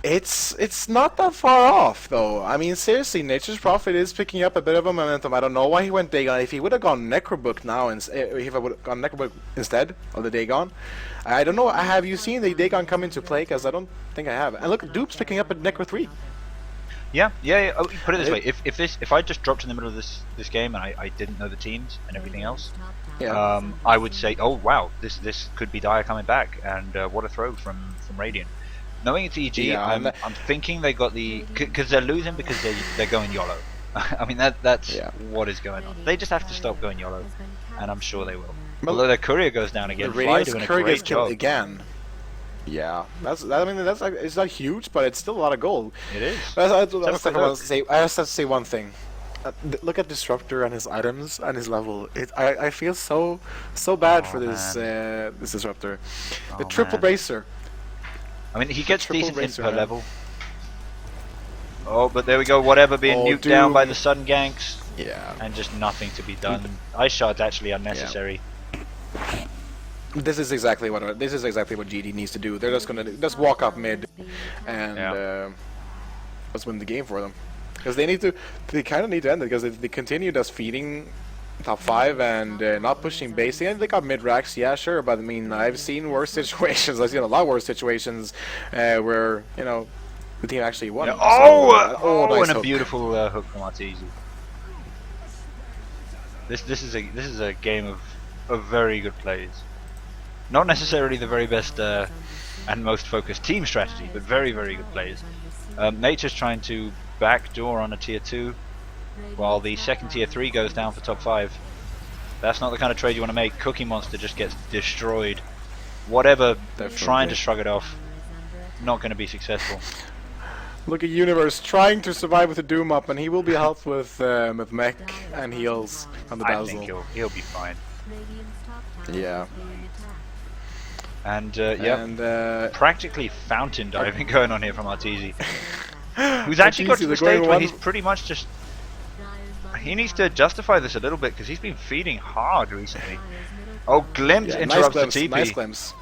It's not that far off though. I mean, seriously, Nature's Prophet is picking up a bit of a momentum. I don't know why he went Dagon. If he would have gone Necrobook now, if I would have gone Necrobook instead of the Dagon, I don't know. Have you seen the Dagon come into play? Because I don't think I have. And look, Dupe's picking up a Necro 3. Yeah, yeah. Oh, put it this way: if I just dropped in the middle of this game and I didn't know the teams and everything else, Yeah. I would say, oh wow, this could be Dire coming back, and what a throw from Radiant. Knowing it's EG, Yeah, I'm thinking they got the because they're losing because they're going YOLO. I mean that's what is going on. They just have to stop going YOLO, and I'm sure they will. Although their courier goes down again, Fly doing a courier great gets killed job. again. Yeah, I mean that's like, it's not huge, but it's still a lot of gold. It is. I just have to say one thing. Look at Disruptor and his items and his level. I feel so bad for this this Disruptor. The triple bracer. I mean, he gets decent hits per level. Oh, but there we go. Whatever being nuked down by the sudden ganks. Yeah. And just nothing to be done. Ice shard's actually unnecessary. Yeah. This is exactly what GD needs to do. They're just gonna walk up mid, and let's win the game for them. Because they kind of need to end it, because if they continue just feeding top 5 and not pushing base, and they got mid racks, yeah, sure. But I mean, I've seen worse situations. I've seen a lot worse situations where the team actually won. Yeah. Nice and a hook. beautiful hook from Arteezy. This is a game of very good plays. Not necessarily the very best and most focused team strategy, but very good plays. Nature's trying to backdoor on a tier 2, while the second tier 3 goes down for top 5. That's not the kind of trade you want to make. Cookie Monster just gets destroyed. Whatever, trying to shrug it off, not going to be successful. Look at Universe trying to survive with the Doom up, and he will be helped with mech and heals on the Dazzle. I think he'll be fine. Yeah. And practically fountain diving going on here from Arteezy, who's actually got to the stage where he's pretty much just. He needs to justify this a little bit, because he's been feeding hard recently. Oh, Glimpse interrupts the TP. Nice glimpse.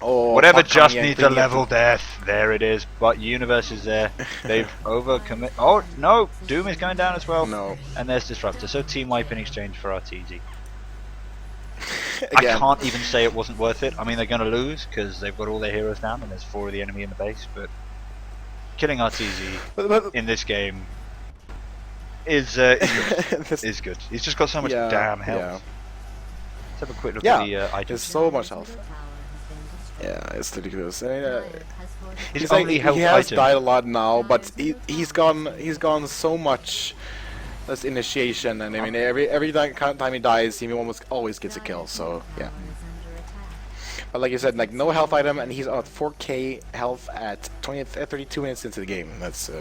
Oh, whatever just needs a level death. There it is. But Universe is there. They've overcommit. Oh no, Doom is going down as well. No. And there's Disruptor. So team wipe in exchange for Arteezy. I can't even say it wasn't worth it. I mean, they're going to lose because they've got all their heroes down and there's 4 of the enemy in the base. But killing Arteezy in this game is good. He's just got so much damn health. Yeah. Let's have a quick look at the items. There's so much health. Yeah, it's ridiculous. He has died a lot now, but he's gone so much. That's initiation, and I mean every time he dies, he almost always gets a kill. So yeah. But like you said, like no health item, and he's at 4k health at 32 minutes into the game. That's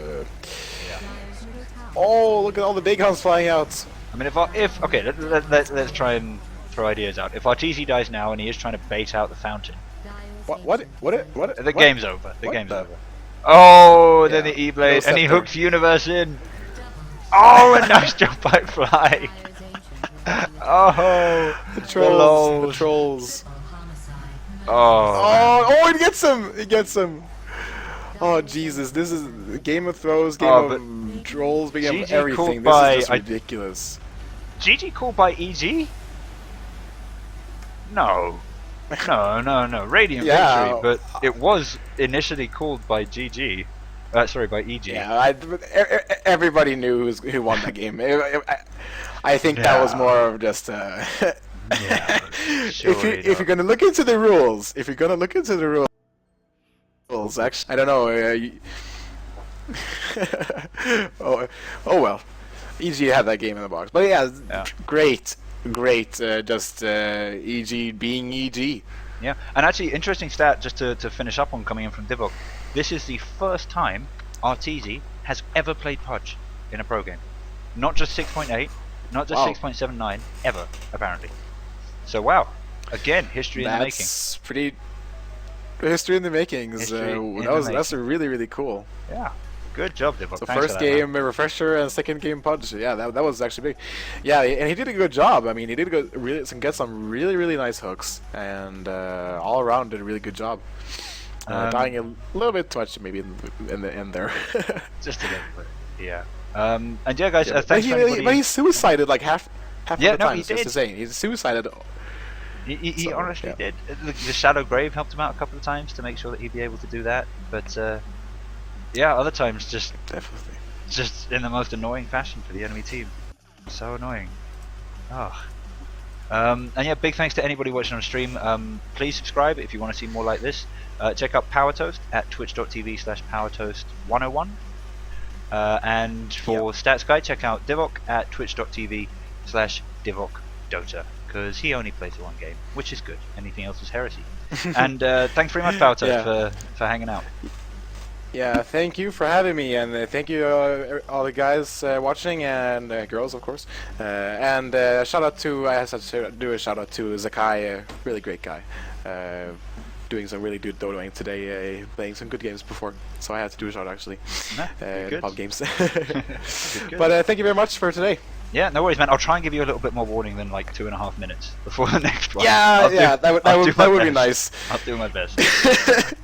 Oh, look at all the big guns flying out. I mean, okay, let's try and throw ideas out. If Arteezy dies now and he is trying to bait out the fountain. What? The game's over. The game's over. Oh, then the E-Blade, and he hooks Universe in. Oh, a nice jump by Fly. Oh, the trolls. Oh, he gets him. He gets him. Oh Jesus, this is Game of Thrones, Game of Trolls, Game of everything. This is just ridiculous. GG called by EG? No. Radiant victory, but it was initially called by GG. Sorry, by EG. Yeah, everybody knew who won that game. I think that was more of just. If you're gonna look into the rules, actually, I don't know. Oh well, EG had that game in the box, but yeah. Great. Just EG being EG. Yeah, and actually, interesting stat just to finish up on coming in from Divok. This is the first time Arteezy has ever played Pudge in a pro game. Not just 6.8, not just 6.79, ever, apparently. So wow, again, history in the making. That's pretty. History in the making. That's really cool. Yeah. Good job, Divok. So first game refresher and second game Pudge. Yeah, that was actually big. Yeah, and he did a good job. I mean, he did get some really nice hooks, and all around did a really good job. Dying a little bit too much maybe in the end there. Just a little bit. Yeah. And yeah, guys. Thanks but he suicided like half of the time. He did. Just to say, he suicided. He honestly did. The Shadow Grave helped him out a couple of times to make sure that he'd be able to do that, but. yeah, other times just Definitely. in the most annoying fashion for the enemy team. So annoying. Oh. And yeah, big thanks to anybody watching on stream. Please subscribe if you want to see more like this. Check out PowerToast at twitch.tv/PowerToast101. And for Stats Guy, check out Divok at twitch.tv/DivokDota, because he only plays one game, which is good. Anything else is heresy. And thanks very much, PowerToast, for hanging out. Yeah, thank you for having me, and thank you all the guys watching, and girls, of course. And shout out to, I have to do a shout out to Zakai, really great guy. Doing some really good Dodoing today, playing some good games before, so I had to do a shout out actually. Pub games. Good. But thank you very much for today. Yeah, no worries, man. I'll try and give you a little bit more warning than like 2.5 minutes before the next one. Yeah, that would be nice. I'll do my best.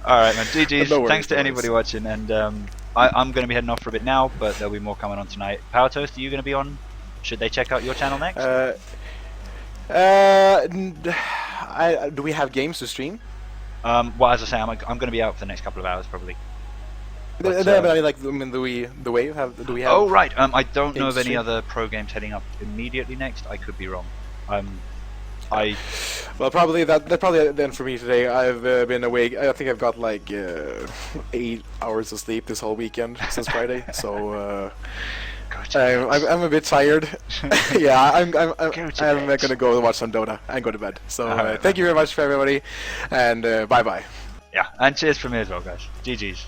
Alright, man. GG's. No worries, Thanks to anybody watching, and I'm going to be heading off for a bit now, but there'll be more coming on tonight. PowerToast, are you going to be on? Should they check out your channel next? Do we have games to stream? Well, as I say, I'm going to be out for the next couple of hours probably. But I mean, like, do we have? Oh right, I don't know of any stream? other pro games heading up immediately next. I could be wrong. Well, probably that's probably then for me today. I've been awake. I think I've got like 8 hours of sleep this whole weekend since Friday. So I'm a bit tired. Yeah, I'm gonna go watch some Dota and go to bed. So thank you very much for everybody, and bye bye. Yeah, and cheers from me as well, guys. GG's.